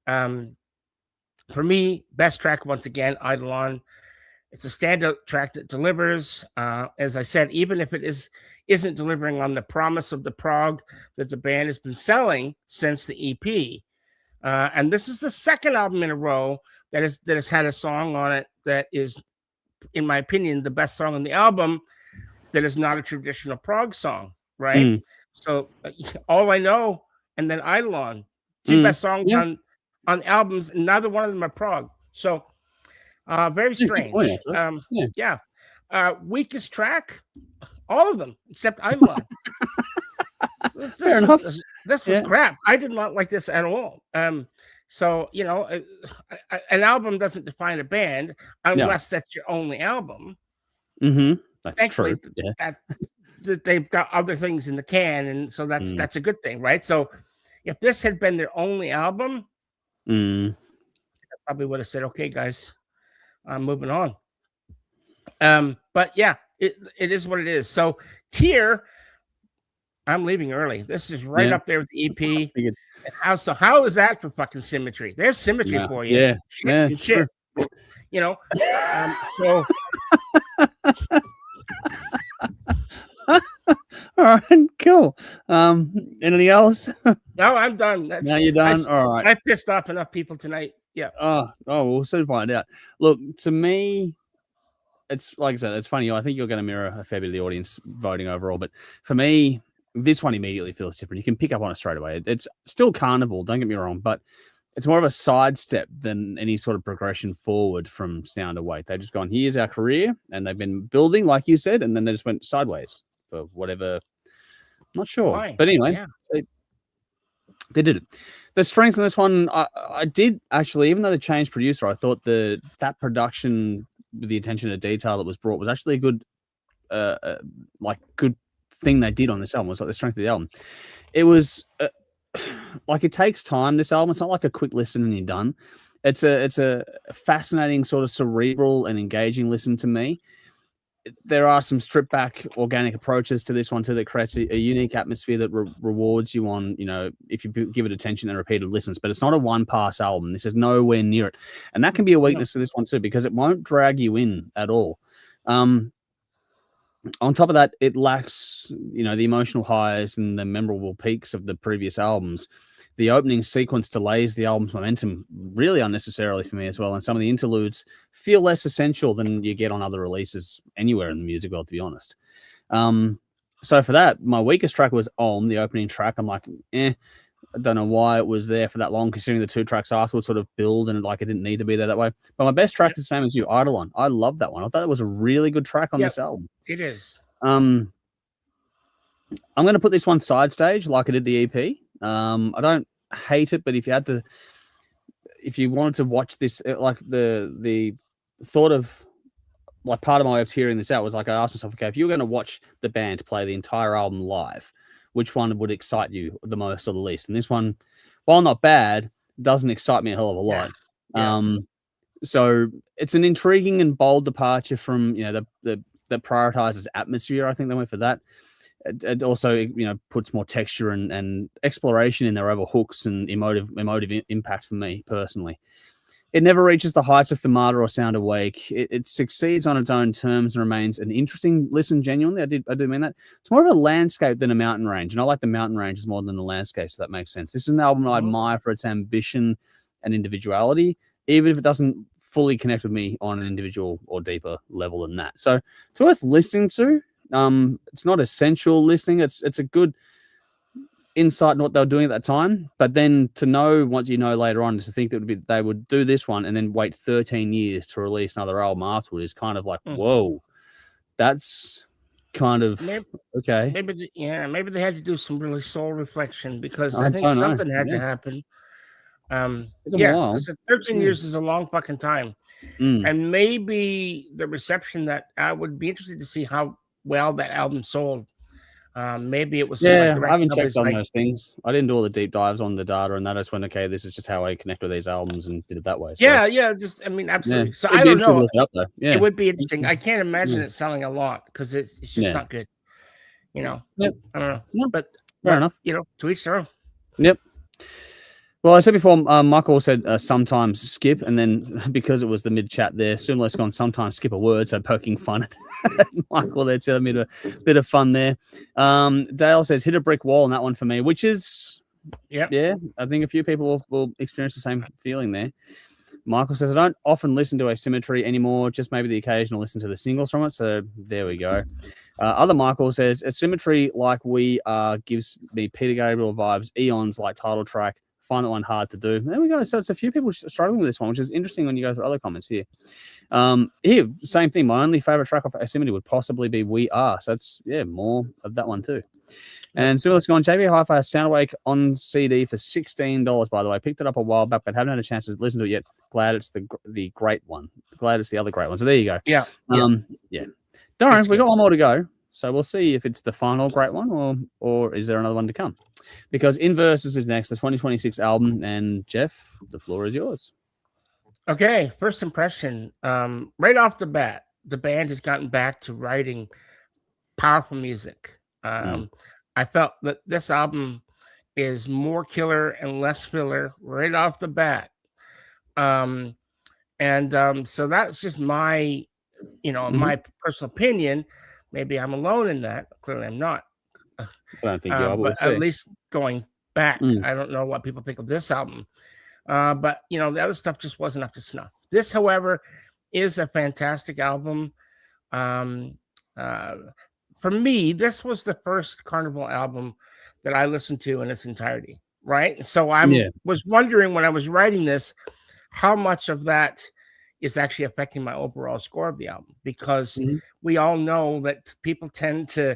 For me, best track, once again, Eidolon. It's a standout track that delivers. As I said, even if it isn't delivering on the promise of the prog that the band has been selling since the EP. And this is the second album in a row that has had a song on it that is, in my opinion, the best song on the album that is not a traditional prog song, right? So All I Know and then Eidolon, 2 best songs on albums, and neither one of them are prog. So very strange. Weakest track, all of them except Eidolon. Fair enough. this was crap. I did not like this at all. So, you know, an album doesn't define a band unless that's your only album. That's Thankfully, true. Yeah. They've got other things in the can, and so that's a good thing, right? So if this had been their only album, I probably would have said, okay, guys, I'm moving on. But yeah, it is what it is. So Tear, I'm leaving early. This is right up there with the EP. How is that for fucking symmetry? There's symmetry for you. Yeah. Shit. You know. So all right, cool. Anything else? No, I'm done. Now you're done. All right. I pissed off enough people tonight. Yeah. Oh, we'll soon find out. Look, to me, it's like I said, it's funny. I think you're going to mirror a fair bit of the audience voting overall, but for me, this one immediately feels different. You can pick up on it straight away. It's still Carnival, don't get me wrong, but it's more of a sidestep than any sort of progression forward from sound to weight. They've just gone, here's our career, and they've been building, like you said, and then they just went sideways for whatever. I'm not sure. Why? But anyway, they did it. The strengths in this one, I did actually, even though they changed producer, I thought that production with the attention to detail that was brought was actually a good, good thing they did on this album. It was like the strength of the album. It was like it takes time. This album, it's not like a quick listen and you're done. It's a fascinating sort of cerebral and engaging listen to me. There are some stripped back organic approaches to this one too that creates a unique atmosphere that rewards you on, you know, if you give it attention and repeated listens. But it's not a one pass album. This is nowhere near it, and that can be a weakness for this one too, because it won't drag you in at all. On top of that, it lacks, you know, the emotional highs and the memorable peaks of the previous albums. The opening sequence delays the album's momentum really unnecessarily for me as well, and some of the interludes feel less essential than you get on other releases anywhere in the music world, to be honest. So for that, my weakest track was Om, the opening track. I'm like, I don't know why it was there for that long, considering the two tracks afterwards sort of build and like it didn't need to be there that way. But my best track is the same as you, Eidolon. I love that one. I thought that was a really good track on this album. It is. I'm going to put this one side stage like I did the EP. I don't hate it, but if you wanted to watch this, like the thought of like part of my way of tearing this out was like I asked myself, okay, if you were going to watch the band play the entire album live, which one would excite you the most or the least? And this one, while not bad, doesn't excite me a hell of a lot. Yeah. So it's an intriguing and bold departure from, you know, that prioritizes atmosphere. I think they went for that. It also, you know, puts more texture and exploration in there over hooks and emotive impact for me personally. It never reaches the heights of Themata or Sound Awake. It succeeds on its own terms and remains an interesting listen. Genuinely, I do mean that. It's more of a landscape than a mountain range, and I like the mountain ranges more than the landscape, so that makes sense. This is an album I admire for its ambition and individuality, even if it doesn't fully connect with me on an individual or deeper level than that. So it's worth listening to. It's not essential listening. It's a good insight in what they were doing at that time. But then to know what you know later on, to think that they would do this one and then wait 13 years to release another album afterward is kind of like, whoa, that's kind of okay. Maybe they had to do some really soul reflection, because I think something had to happen. Because 13 years is a long fucking time. And maybe the reception that I would be interested to see how well that album sold. Maybe it was I haven't checked on those things. I didn't do all the deep dives on the data, and that I just went, okay, this is just how I connect with these albums, and did it that way. So. Absolutely. So I don't know. It would be interesting. I can't imagine it selling a lot because it's just not good. You know, I don't know. But fair enough. You know, to each their own. Yep. Well, I said before, Michael said sometimes skip, and then because it was the mid-chat there, Soomless gone sometimes skip a word, so poking fun at Michael there too. I made a bit of fun there. Dale says, hit a brick wall on that one for me, which is, I think a few people will experience the same feeling there. Michael says, I don't often listen to Asymmetry anymore, just maybe the occasional listen to the singles from it, so there we go. Other Michael says, Asymmetry like we are gives me Peter Gabriel vibes, Eons like title track, find that one hard to do. There we go. So it's a few people struggling with this one, which is interesting when you go through other comments here. Here, same thing. My only favorite track off Yosemite would possibly be We Are. So that's more of that one too. And so let's go on. JB Hi-Fi Sound Awake on CD for $16, by the way. Picked it up a while back, but haven't had a chance to listen to it yet. Glad it's the great one. Glad it's the other great one. So there you go. Yeah. Don't worry, we got one more to go. So we'll see if it's the final great one or is there another one to come? Because Inverses is next, the 2026 album. And Jeff, the floor is yours. Okay, first impression. Right off the bat, the band has gotten back to writing powerful music. I felt that this album is more killer and less filler right off the bat. So that's just my, my personal opinion. Maybe I'm alone in that. Clearly I'm not. I don't think you are, but at least going back, I don't know what people think of this album. But the other stuff just wasn't up to snuff. This, however, is a fantastic album. For me, this was the first Carnival album that I listened to in its entirety, right? So I was wondering when I was writing this, how much of that is actually affecting my overall score of the album, because we all know that people tend to,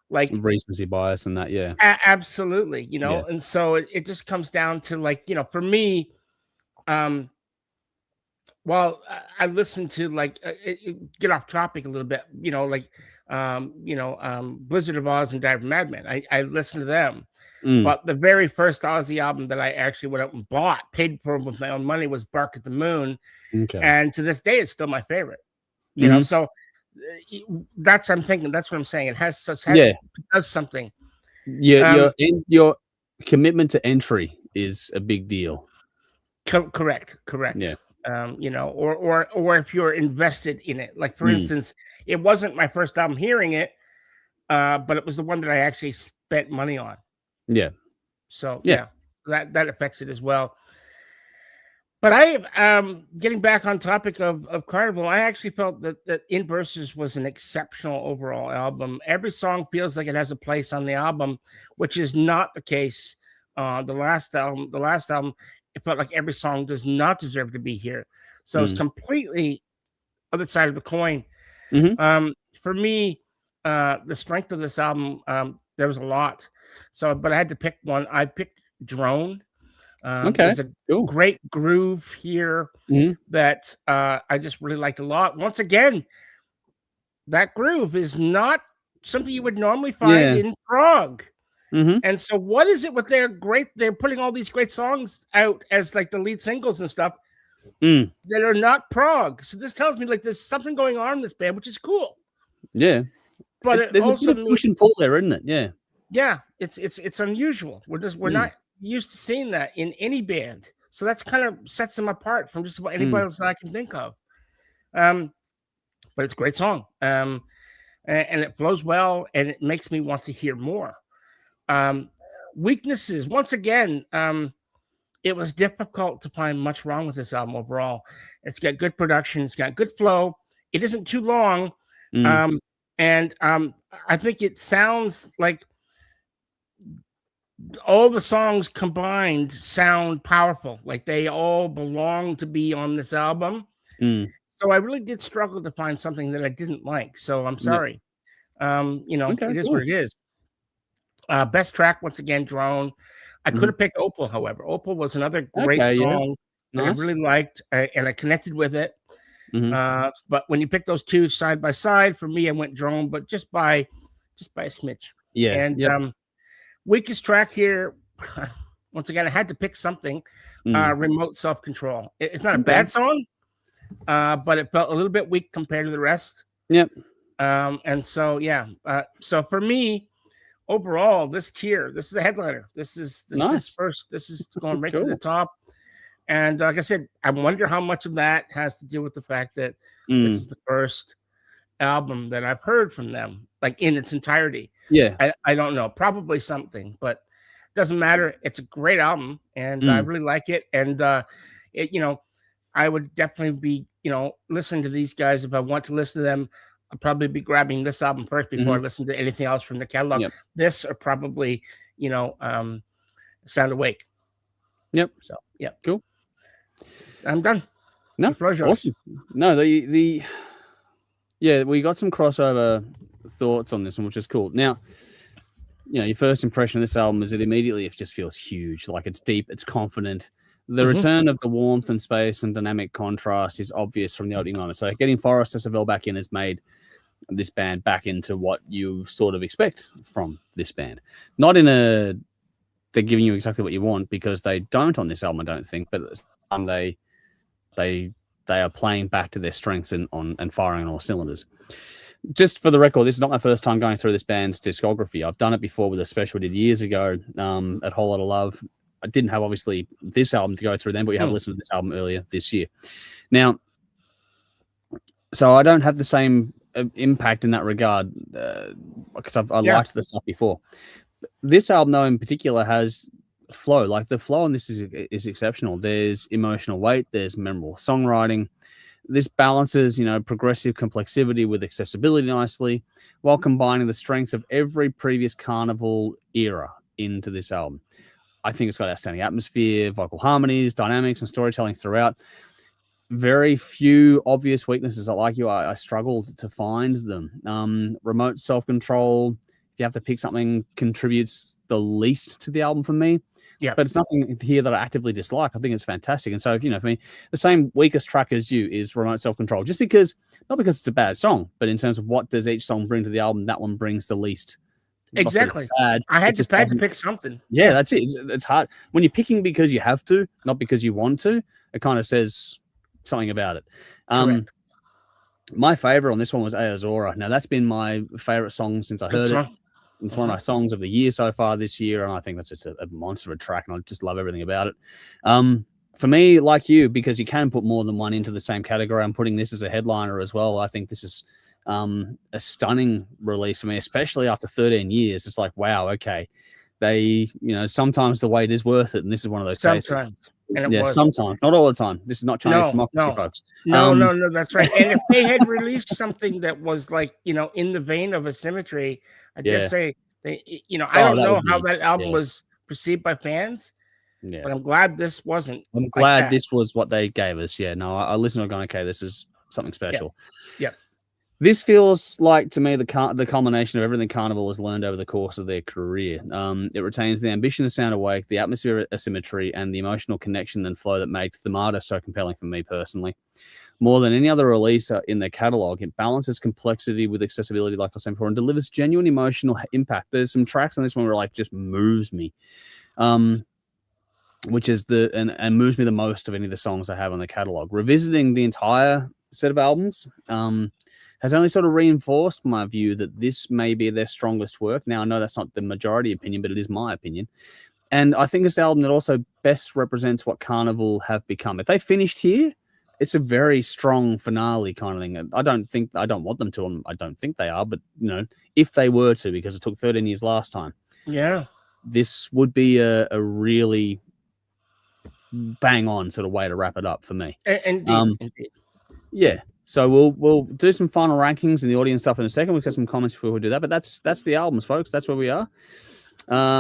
like recency bias and that, absolutely, and so it just comes down to for me, well, I listened to get off topic a little bit, Blizzard of Oz and Diver Madman. I listened to them. But the very first Aussie album that I actually went out and bought, paid for with my own money, was Bark at the Moon. Okay. And to this day, it's still my favorite. So that's I'm thinking. That's what I'm saying. It does something. Your commitment to entry is a big deal. Correct. Yeah. Or if you're invested in it. Like, for instance, it wasn't my first album hearing it, but it was the one that I actually spent money on. Yeah. So that affects it as well. But getting back on topic of Carnival, I actually felt that Inverses was an exceptional overall album. Every song feels like it has a place on the album, which is not the case. The last album, it felt like every song does not deserve to be here. So it's completely other side of the coin. For me, the strength of this album, there was a lot. But I had to pick one. I picked Drone. There's a great groove here that I just really liked a lot. Once again, that groove is not something you would normally find in prog. And so what is it with they're putting all these great songs out as like the lead singles and stuff that are not prog. So this tells me there's something going on in this band, which is cool. Yeah. But there's also a bit of push and pull there, isn't it? Yeah. Yeah, it's unusual. We're not used to seeing that in any band, so that's kind of sets them apart from just about anybody else that I can think of. But it's a great song, and it flows well, and it makes me want to hear more. Weaknesses, once again, it was difficult to find much wrong with this album overall. It's got good production, it's got good flow. It isn't too long, and I think it sounds like all the songs combined sound powerful, like they all belong to be on this album. So I really did struggle to find something that I didn't like. So I'm sorry. It is what it is. Best track, once again, Drone. I could have picked Opal, however. Opal was another great song that I really liked, and I connected with it. But when you pick those two side by side, for me, I went Drone, but just by a smidge. Yeah. And weakest track here, once again, I had to pick something. Remote Self-Control. It's not a bad song, but it felt a little bit weak compared to the rest. Yep. And so so for me, overall, this tier, this is a headliner. This is first. This is going right to the top. And like I said, I wonder how much of that has to do with the fact that this is the first album that I've heard from them, like in its entirety. Yeah. I don't know, probably something, but it doesn't matter. It's a great album, and I really like it. And I would definitely be, listening to these guys. If I want to listen to them, I'll probably be grabbing this album first before I listen to anything else from the catalog. This or probably, Sound Awake. Yep. So yeah, cool. I'm done. No, awesome. No, we got some crossover thoughts on this one, which is cool. Now, your first impression of this album is that immediately it just feels huge. Like it's deep, it's confident. The return of the warmth and space and dynamic contrast is obvious from the opening moment. So getting Forrester Savell back in has made this band back into what you sort of expect from this band. Not in a they're giving you exactly what you want, because they don't on this album, I don't think, but they are playing back to their strengths and firing on all cylinders. Just for the record, this is not my first time going through this band's discography. I've done it before with a special we did years ago at Whole Lotta Love. I didn't have, obviously, this album to go through then, but we have listened to this album earlier this year. Now, so I don't have the same impact in that regard because I liked the stuff before. This album, though, in particular, has flow. Like the flow on this is exceptional. There's emotional weight. There's memorable songwriting. This balances, progressive complexity with accessibility nicely, while combining the strengths of every previous Carnival era into this album. I think it's got outstanding atmosphere, vocal harmonies, dynamics, and storytelling throughout. Very few obvious weaknesses. I struggled to find them. Remote self-control, if you have to pick something, contributes the least to the album for me. Yeah, but it's nothing here that I actively dislike. I think it's fantastic. And so, for me, the same weakest track as you is Remote Self-Control, just because, not because it's a bad song, but in terms of what does each song bring to the album, that one brings the least. Exactly. I had to pick something. Yeah, that's it. It's hard. When you're picking because you have to, not because you want to, it kind of says something about it. My favorite on this one was Aozora. Now, that's been my favorite song since I heard it. It's one of my songs of the year so far this year, and I think that's just a monster of a track, and I just love everything about it. For me, like you, because you can put more than one into the same category, I'm putting this as a headliner as well. I think this is a stunning release for me, especially after 13 years. It's like, wow, okay. They, sometimes the wait is worth it, and this is one of those cases. And sometimes, not all the time. This is not Chinese democracy, folks. No, that's right. And if they had released something that was like, in the vein of Asymmetry, I'd just say, I don't know how that album was perceived by fans, but I'm glad this wasn't. I'm glad this was what they gave us. Yeah, no, I listened to it going, okay, this is something special. Yeah. This feels like, to me, the culmination of everything Carnival has learned over the course of their career. It retains the ambition to sound awake, the atmosphere of Asymmetry, and the emotional connection and flow that makes Themata so compelling for me personally. More than any other release in their catalog, it balances complexity with accessibility, like I was saying before, and delivers genuine emotional impact. There's some tracks on this one where just moves me, which is and moves me the most of any of the songs I have on the catalog. Revisiting the entire set of albums has only sort of reinforced my view that this may be their strongest work. Now, I know that's not the majority opinion, but it is my opinion. And I think it's the album that also best represents what Carnival have become. If they finished here, it's a very strong finale kind of thing. I don't want them to, and I don't think they are, but, if they were to, because it took 13 years last time, this would be a really bang on sort of way to wrap it up for me. Indeed. Yeah. So we'll do some final rankings and the audience stuff in a second. We've got some comments before we do that, but that's the albums, folks. That's where we are.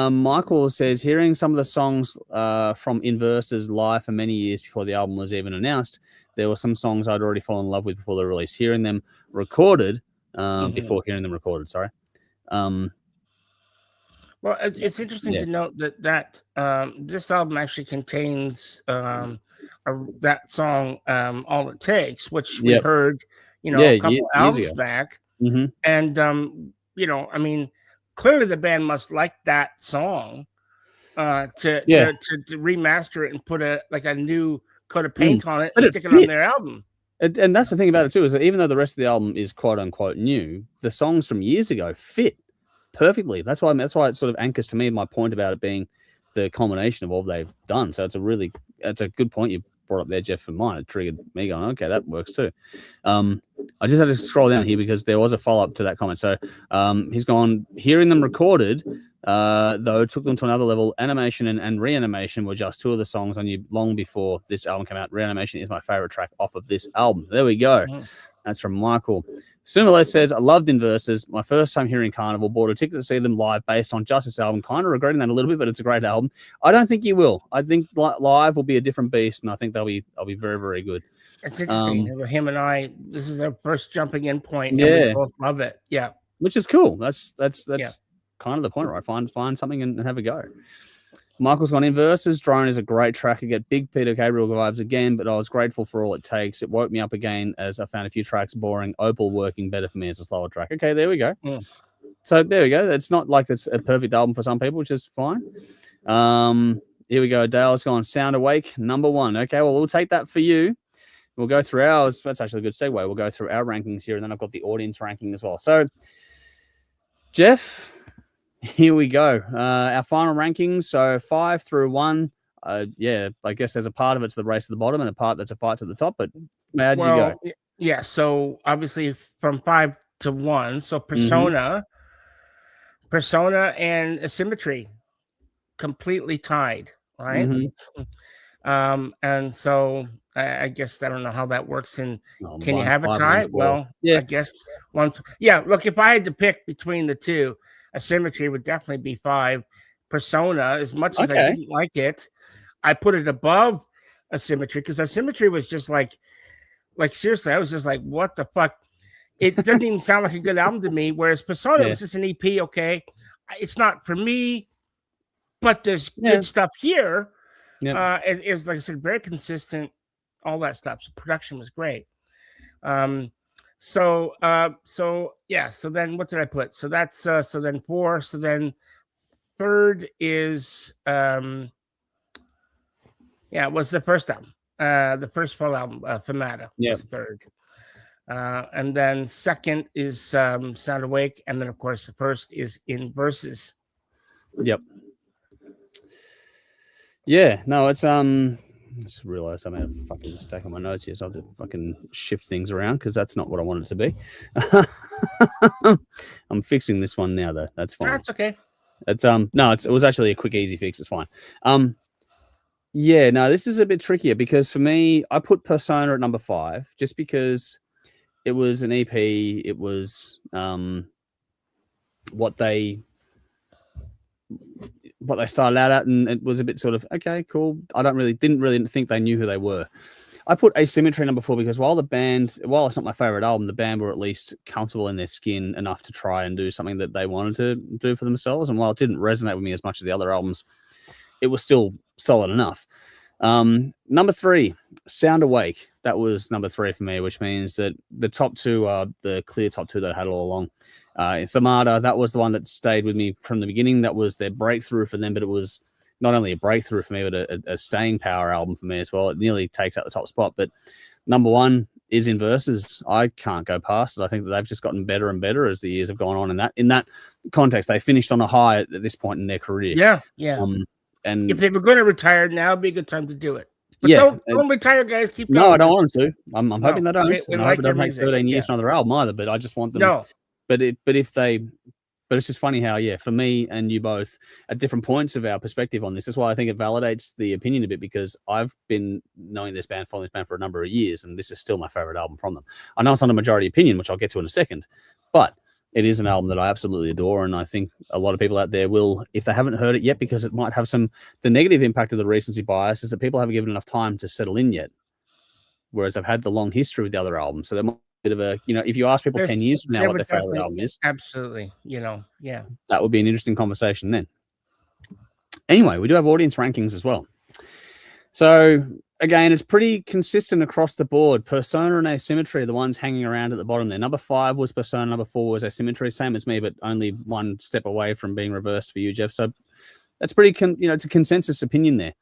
Michael says, hearing some of the songs from Inverse's live for many years before the album was even announced, there were some songs I'd already fallen in love with before the release. Hearing them recorded, before hearing them recorded, sorry. Well, it's interesting to note that this album actually contains that song, All It Takes, which we heard, a couple albums back. And, I mean, clearly the band must like that song to remaster it and put a new coat of paint on it and stick it on their album. And that's the thing about it too, is that even though the rest of the album is quote unquote new, the songs from years ago fit perfectly. That's why it sort of anchors to me my point about it being the culmination of all they've done. So it's a good point you brought up there, Jeff. For mine, it triggered me going, okay, that works too. I just had to scroll down here because there was a follow-up to that comment. So he's gone, hearing them recorded, though, took them to another level. Animation and Reanimation were just two of the songs I knew long before this album came out. Reanimation is my favorite track off of this album. There we go. That's from Michael. Sumile says, I loved Inverses. My first time hearing Carnival. Bought a ticket to see them live based on just this album. Kind of regretting that a little bit, but it's a great album. I don't think you will. I think live will be a different beast, and I think they'll be very, very good. It's interesting. Him and I, this is our first jumping in point. Yeah. And we both love it. Yeah. Which is cool. That's kind of the point, right? Find something and have a go. Michael's gone Inverses. Drone is a great track. I get big Peter Gabriel vibes again, but I was grateful for all it takes. It woke me up again as I found a few tracks boring. Opal working better for me as a slower track. Okay, there we go. Yeah. So there we go. It's not like it's a perfect album for some people, which is fine. Here we go. Dale's gone Sound Awake, number 1. Okay, well, we'll take that for you. We'll go through ours. That's actually a good segue. We'll go through our rankings here, and then I've got the audience ranking as well. So, Jeff, here we go. Our final rankings. So 5 through 1. I guess there's a part of it's the race to the bottom and a part that's a fight to the top. But how'd you go? Yeah. So obviously from 5 to 1. So Persona and Asymmetry completely tied, right? And so I guess I don't know how that works. And can you have a tie? Well, yeah. I guess once. Yeah. Look, if I had to pick between the two, Asymmetry would definitely be 5. Persona, as much as I didn't like it, I put it above Asymmetry because Asymmetry was just like seriously, I was just like, what the fuck? It doesn't even sound like a good album to me. Whereas Persona was just an EP. Okay, it's not for me, but there's good stuff here. It was, like I said, very consistent, all that stuff. So production was great. So then what did I put? So that's so then 4. So then third is it was the first album. The first full album, Themata was third. And then second is Sound Awake, and then of course the first is Inverses. Yep. Yeah, no, it's I just realized I made a fucking mistake on my notes here, so I'll have to fucking shift things around because that's not what I wanted it to be. I'm fixing this one now, though. That's fine. That's okay. It's it was actually a quick, easy fix. It's fine. This is a bit trickier because for me, I put Persona at number 5 just because it was an EP. It was what they started out at, and it was a bit sort of okay, cool. I didn't really think they knew who they were. I put Asymmetry number 4 because while it's not my favorite album, the band were at least comfortable in their skin enough to try and do something that they wanted to do for themselves. And while it didn't resonate with me as much as the other albums, it was still solid enough. Number 3, Sound Awake. That was number 3 for me, which means that the top 2 are the clear top 2 that I had all along. Themata, that was the one that stayed with me from the beginning. That was their breakthrough for them, but it was not only a breakthrough for me, but a staying power album for me as well. It nearly takes out the top spot. But number 1 is Inverses. I can't go past it. I think that they've just gotten better and better as the years have gone on. In that context, they finished on a high at this point in their career. Yeah. And if they were going to retire, now would be a good time to do it. But don't retire, guys. Keep going. No, I don't want them to. I'm hoping they don't. I hope it doesn't take 13 years for another album either. But I just want them. No. But it's just funny how, for me and you both at different points of our perspective on this. That's why I think it validates the opinion a bit because I've been following this band for a number of years, and this is still my favorite album from them. I know it's not a majority opinion, which I'll get to in a second, but it is an album that I absolutely adore, and I think a lot of people out there will, if they haven't heard it yet, because it might have the negative impact of the recency bias is that people haven't given enough time to settle in yet, whereas I've had the long history with the other albums, so there might be a bit of a, if you ask people 10 years from now what their favorite album is. Absolutely, that would be an interesting conversation then. Anyway, we do have audience rankings as well. So again, it's pretty consistent across the board. Persona and Asymmetry are the ones hanging around at the bottom there. Number 5 was Persona, number 4 was Asymmetry, same as me, but only one step away from being reversed for you, Jeff. So that's pretty, it's a consensus opinion there.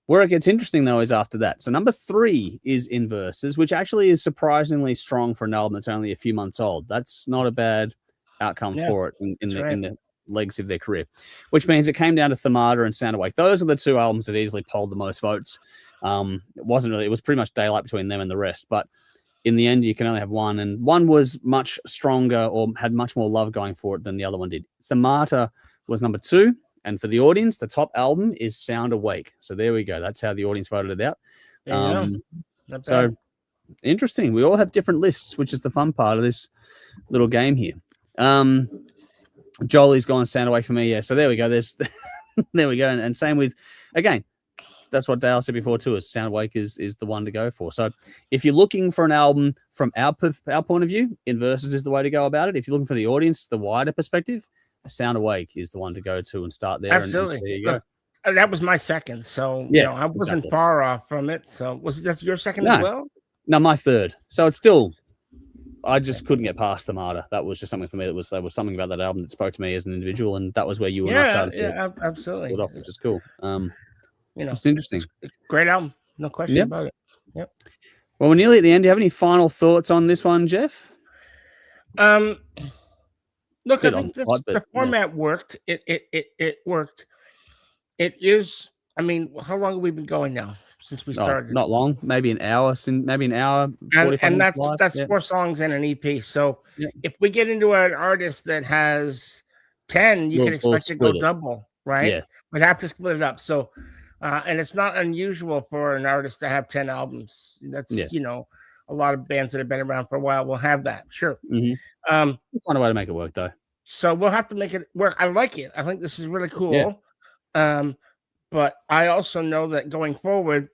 Where it gets interesting, though, is after that. So number 3 is Inverses, which actually is surprisingly strong for an album that's only a few months old. That's not a bad outcome for it in the legacy of their career, which means it came down to Themata and Sound Awake. Those are the 2 albums that easily polled the most votes. It was pretty much daylight between them and the rest, but in the end you can only have one, and one was much stronger or had much more love going for it than the other one did. Themata was number 2, and for the audience the top album is Sound Awake. So there we go, that's how the audience voted it out. interesting. We all have different lists, which is the fun part of this little game here. Jolie's gone Sound Awake for me. Yeah, so there we go. There we go. And same with, again, that's what Dale said before too, is Sound Awake is the one to go for. So if you're looking for an album from our point of view, Inverses is the way to go about it. If you're looking for the audience, the wider perspective, Sound Awake is the one to go to and start there. Absolutely. And there you go. That was my second. So, I wasn't far off from it. So was that your second as well? No, my third. So it's still, I just couldn't get past Themata. That was just something for me. There was something about that album that spoke to me as an individual, and that was where you and I started to absolutely split off, which is cool. It's interesting. It's a great album, no question about it. Yep. Well, we're nearly at the end. Do you have any final thoughts on this one, Jeff? Look, I think the format worked. It worked. It is. I mean, how long have we been going now? Since we started, not long, maybe an hour. And that's 4 songs and an EP. So if we get into an artist that has 10, you can expect to go double, right? Yeah, we'd have to split it up. So, and it's not unusual for an artist to have 10 albums. That's a lot of bands that have been around for a while will have that. Sure. We'll find a way to make it work, though. So we'll have to make it work. I like it. I think this is really cool. Yeah. But I also know that going forward,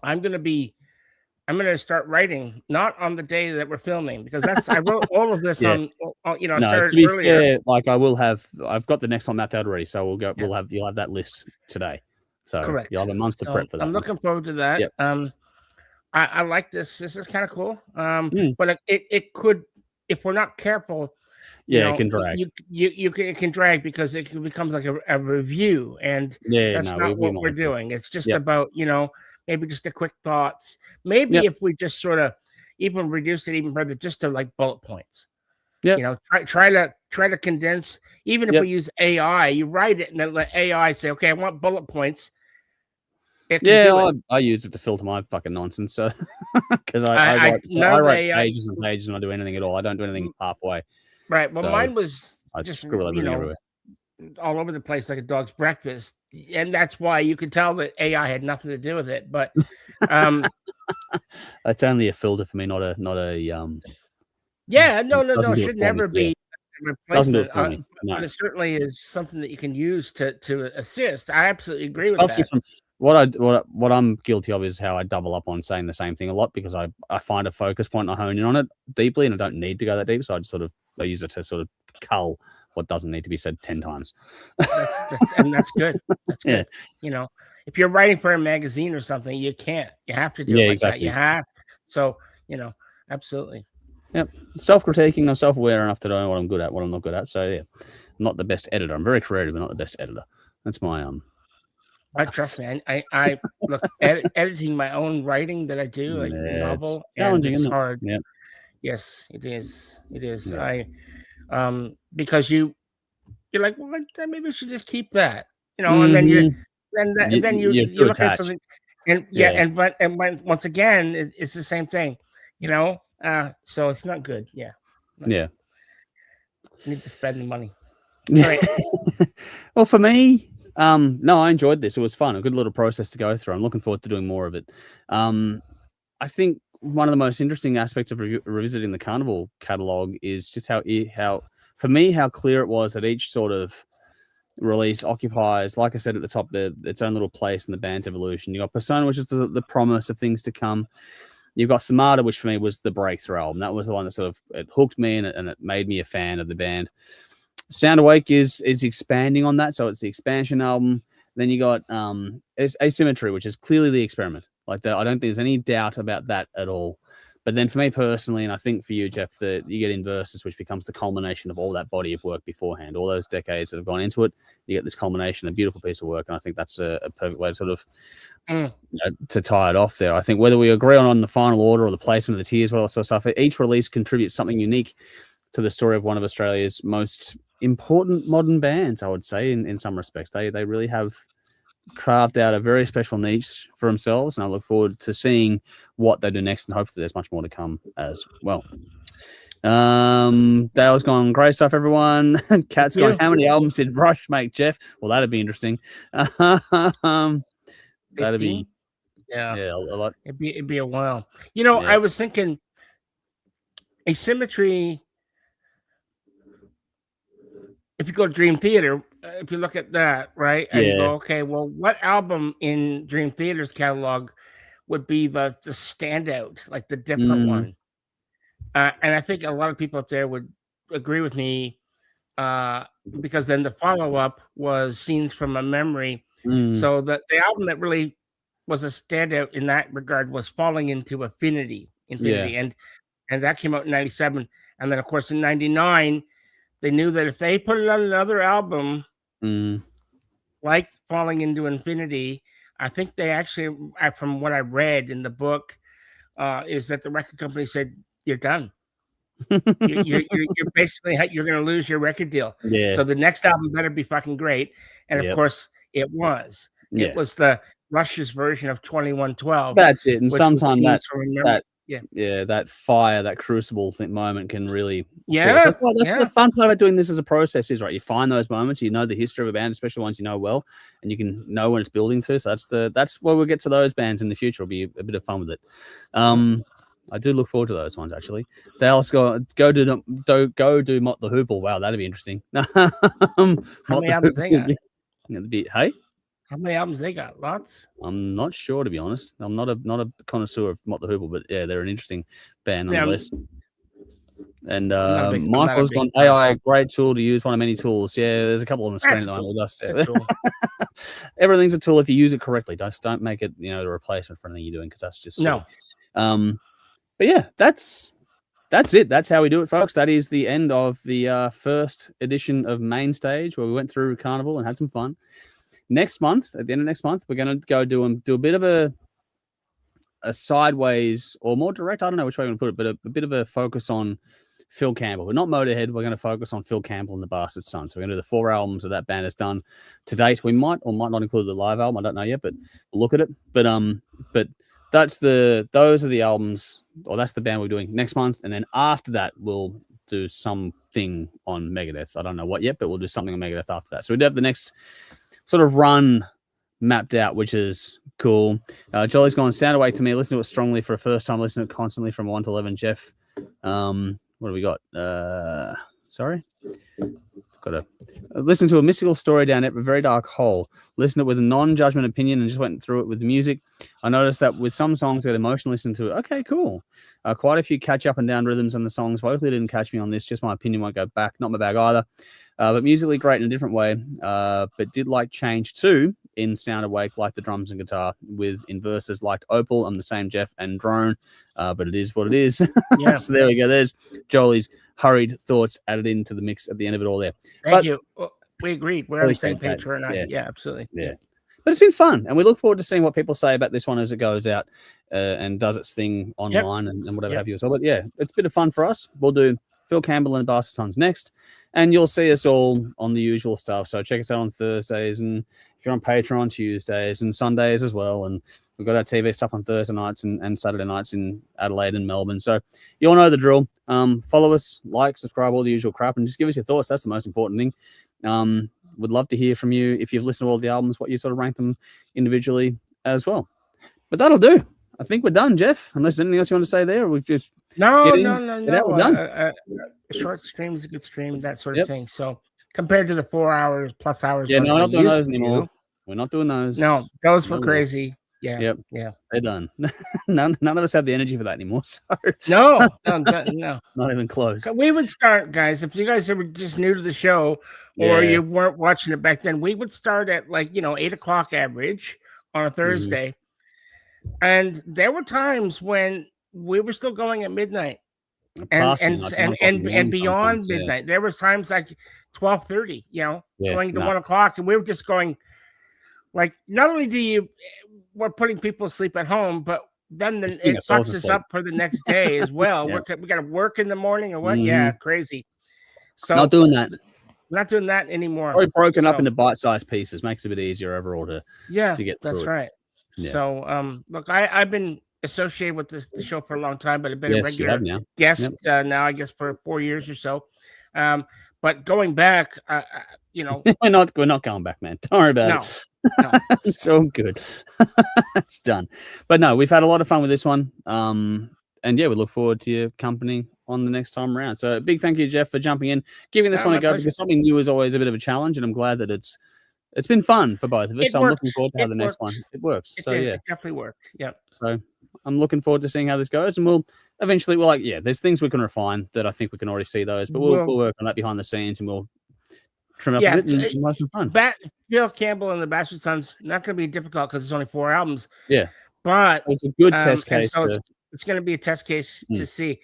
I'm going to start writing, not on the day that we're filming, because I wrote all of this on, I started to be earlier. Fair, I've got the next one mapped out already. So you'll have that list today. So correct. You'll have a month to prep for that. I'm looking forward to that. Yep. I like this. This is kind of cool. But it could, if we're not careful, it can drag. It can drag because it becomes like a review, and that's not what we're doing. It's just about maybe just a quick thoughts. Maybe if we just sort of even reduce it even further, just to like bullet points. Yeah. Try to condense. Even if we use AI, you write it and then let AI say, "Okay, I want bullet points." I use it to filter my fucking nonsense. So because I write pages and pages when I do anything at all. I don't do anything halfway. Right. Well, mine was just scribble everything everywhere, all over the place like a dog's breakfast, and that's why you could tell that AI had nothing to do with it. But it's only a filter for me, not a. No. It should never be a replacement. But it certainly is something that you can use to assist. I absolutely agree with that. What I'm guilty of is how I double up on saying the same thing a lot, because I find a focus point and I hone in on it deeply, and I don't need to go that deep. So I use it to sort of cull what doesn't need to be said 10 times. That's good. That's good. If you're writing for a magazine or something, you can't. You have to do it like that. You have. So, absolutely. Yep. Self-critiquing. I'm self-aware enough to know what I'm good at, what I'm not good at. So I'm not the best editor. I'm very creative, but not the best editor. That's my I trust me. I look editing my own writing that I do, like novel, and it's hard. Yeah. Yes, it is. It is. Yeah. Because you're like, well, maybe I should just keep that, and then you look at something, and once again, it's the same thing, so it's not good. Yeah. Yeah. You need to spend the money. Right. Well, for me, no, I enjoyed this. It was fun. A good little process to go through. I'm looking forward to doing more of it. I think one of the most interesting aspects of revisiting the Carnival catalog is just how for me, how clear it was that each sort of release occupies, like I said at the top, its own little place in the band's evolution. You got Persona, which is the promise of things to come. You've got Themata, which for me was the breakthrough album. That was the one that sort of it hooked me and it made me a fan of the band. Sound Awake is expanding on that, so it's the expansion album. Then you got Asymmetry, which is clearly the experiment. I don't think there's any doubt about that at all. But then for me personally, and I think for you, Jeff, that you get Inverses, which becomes the culmination of all that body of work beforehand, all those decades that have gone into it. You get this culmination, a beautiful piece of work, and I think that's a perfect way to sort of to tie it off there. I think whether we agree on the final order or the placement of the tiers, all that sort of stuff, each release contributes something unique to the story of one of Australia's most important modern bands, I would say, in some respects. They really have carved out a very special niche for themselves, and I look forward to seeing what they do next, and hopefully there's much more to come as well. Dale's gone, great stuff, everyone. Kat's gone, how many albums did Rush make, Jeff? Well, that'd be interesting. That'd be Yeah, a lot. It'd be a while. You know, I was thinking Asymmetry. If you go to Dream Theater, if you look at that, right, and you go, okay, well, what album in Dream Theater's catalog would be the standout, like the different one? And I think a lot of people up there would agree with me, because then the follow-up was Scenes from a Memory. So the album that really was a standout in that regard was Falling into Infinity, and that came out in 97. And then, of course, in 99, they knew that if they put it on another album like Falling into Infinity, I think they actually, from what I read in the book, is that the record company said, you're done. You're basically, you're going to lose your record deal. So the next album better be fucking great. And of course, it was. It was the Rush's version of 2112. That's it. And sometimes that fire, that crucible moment can really that's what the fun part about doing this as a process is, right? You find those moments, you know the history of a band, especially ones you know well, and you can know when it's building to. So that's where we'll get to those bands in the future. It'll be a bit of fun with it. I do look forward to those ones, actually. Dallas, go do Mott the Hoople. Wow, that'd be interesting. How many albums they got? Hey? How many albums they got? Lots? I'm not sure, to be honest. I'm not a connoisseur of Mott the Hoople, but yeah, they're an interesting band nonetheless. And Michael's gone, AI, great tool to use, one of many tools. Yeah, there's a couple on the screen at the moment. Everything's a tool if you use it correctly. Don't make it, the replacement for anything you're doing, because that's just silly. No. But yeah, that's it. That's how we do it, folks. That is the end of the first edition of Main Stage, where we went through Carnival and had some fun. Next month, at the end of next month, we're going to go do a bit of a sideways, or more direct, I don't know which way I'm going to put it, but a bit of a focus on Phil Campbell. We're not Motorhead. We're going to focus on Phil Campbell and the Bastard Son. So we're going to do the 4 albums that band has done to date. We might or might not include the live album. I don't know yet, but we'll look at it. But those are the albums, or that's the band we're doing next month. And then after that, we'll do something on Megadeth. I don't know what yet, but we'll do something on Megadeth after that. So we do have the next sort of run mapped out, which is cool. Jolly's gone, sound away to me. Listen to it strongly for a first time. Listen to it constantly from 1 to 11. Jeff, what do we got? Sorry. Got to listen to a mystical story down a very dark hole. Listen to it with a non-judgment opinion and just went through it with the music. I noticed that with some songs I get emotional listening to it. Okay, cool. Quite a few catch up and down rhythms on the songs. Vocally didn't catch me on this. Just my opinion won't go back. Not my bag either. But musically great in a different way. But did like change too in Sound Awake, like the drums and guitar. With in verses liked Opal. I'm the same Jeff and Drone. But it is what it is. Yeah. So there we go. There's Jolie's hurried thoughts added into the mix at the end of it all there. Thank you. We agreed. We're on the same page for tonight. Yeah, absolutely. Yeah. But it's been fun, and we look forward to seeing what people say about this one as it goes out and does its thing online and whatever have you as well. But yeah, it's a bit of fun for us. We'll do Phil Campbell and Bastard Sons next, and you'll see us all on the usual stuff. So check us out on Thursdays, and if you're on Patreon, Tuesdays and Sundays as well. And we've got our TV stuff on Thursday nights and Saturday nights in Adelaide and Melbourne. So you all know the drill. Follow us, like, subscribe, all the usual crap, and just give us your thoughts. That's the most important thing. Would love to hear from you if you've listened to all the albums, what you sort of rank them individually as well. But that'll do. I think we're done, Jeff. Unless there's anything else you want to say there, or we've just no. We're done. A short stream is a good stream, that sort of thing. So compared to the 4 hours plus hours, no, we're not doing those anymore. We're not doing those. No, those were crazy. Yeah. Yep. Yeah. They're done. None of us have the energy for that anymore. So no. Not even close. We would start, guys, if you guys were just new to the show or you weren't watching it back then, we would start at 8 o'clock average on a Thursday. Mm-hmm. And there were times when we were still going at midnight and beyond midnight. There was times like 12:30, going to 1 o'clock, and we were just going not only we're putting people to sleep at home, but then it fucks us up for the next day as well. We got to work in the morning or what? Mm-hmm. Yeah, crazy. So not doing that. We're not doing that anymore. Probably broken up into bite-sized pieces makes it a bit easier overall to get through. That's right. Yeah. So look, I've been associated with the show for a long time, but I've been a regular guest now, I guess, for 4 years or so. But going back, you know, we're not going back, man. Don't worry about it. No. It's all good. It's done. But no, we've had a lot of fun with this one. And yeah, we look forward to your company on the next time around. So big thank you, Jeff, for jumping in, giving this one a go, because something new is always a bit of a challenge, and I'm glad that it's been fun for both of us. So I'm looking forward to how the next one works. So yeah, it definitely worked. Yeah. So I'm looking forward to seeing how this goes, and we'll eventually there's things we can refine that I think we can already see those, but we'll work on that behind the scenes, and we'll trim up a bit and have some fun. Phil Campbell and the Bastard Sons, not going to be difficult because it's only 4 albums. Yeah, but it's a good test case. So it's going to be a test case to see,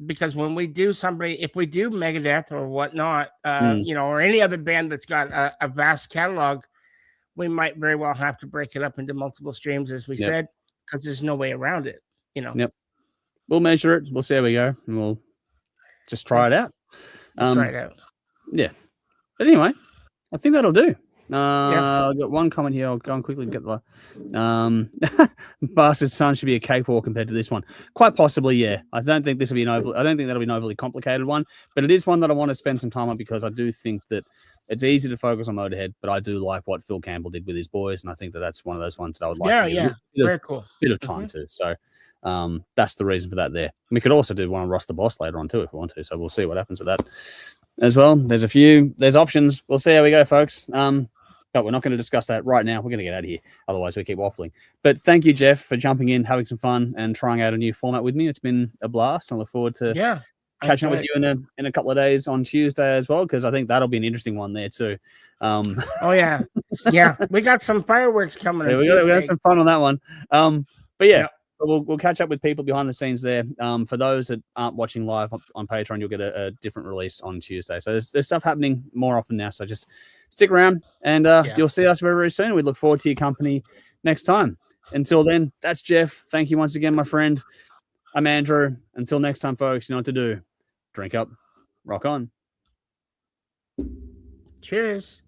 because when we do if we do Megadeth or whatnot, you know, or any other band that's got a vast catalog, we might very well have to break it up into multiple streams, as we said, because there's no way around it. You know. Yep. We'll measure it. We'll see how we go, and we'll just try it out. Try it out. Yeah. But anyway, I think that'll do. I've got one comment here. I'll go and quickly get the Bastard Son should be a cakewalk compared to this one. Quite possibly, yeah. I don't think that'll be an overly complicated one, but it is one that I want to spend some time on, because I do think that it's easy to focus on Motorhead, but I do like what Phil Campbell did with his boys, and I think that that's one of those ones that I would like to give very cool. Bit of time to. So that's the reason for that there. We could also do one on Ross the Boss later on too if we want to, so we'll see what happens with that as well. There's options. We'll see how we go, folks. But we're not going to discuss that right now. We're going to get out of here. Otherwise, we keep waffling. But thank you, Jeff, for jumping in, having some fun, and trying out a new format with me. It's been a blast. I look forward to catching up with you in a couple of days on Tuesday as well, because I think that'll be an interesting one there too. Oh, yeah. Yeah. We got some fireworks coming. Yeah, we got some fun on that one. But yeah. We'll catch up with people behind the scenes there. For those that aren't watching live on Patreon, you'll get a different release on Tuesday. So there's stuff happening more often now. So just stick around, and you'll see us very, very soon. We look forward to your company next time. Until then, that's Jeff. Thank you once again, my friend. I'm Andrew. Until next time, folks, you know what to do. Drink up. Rock on. Cheers.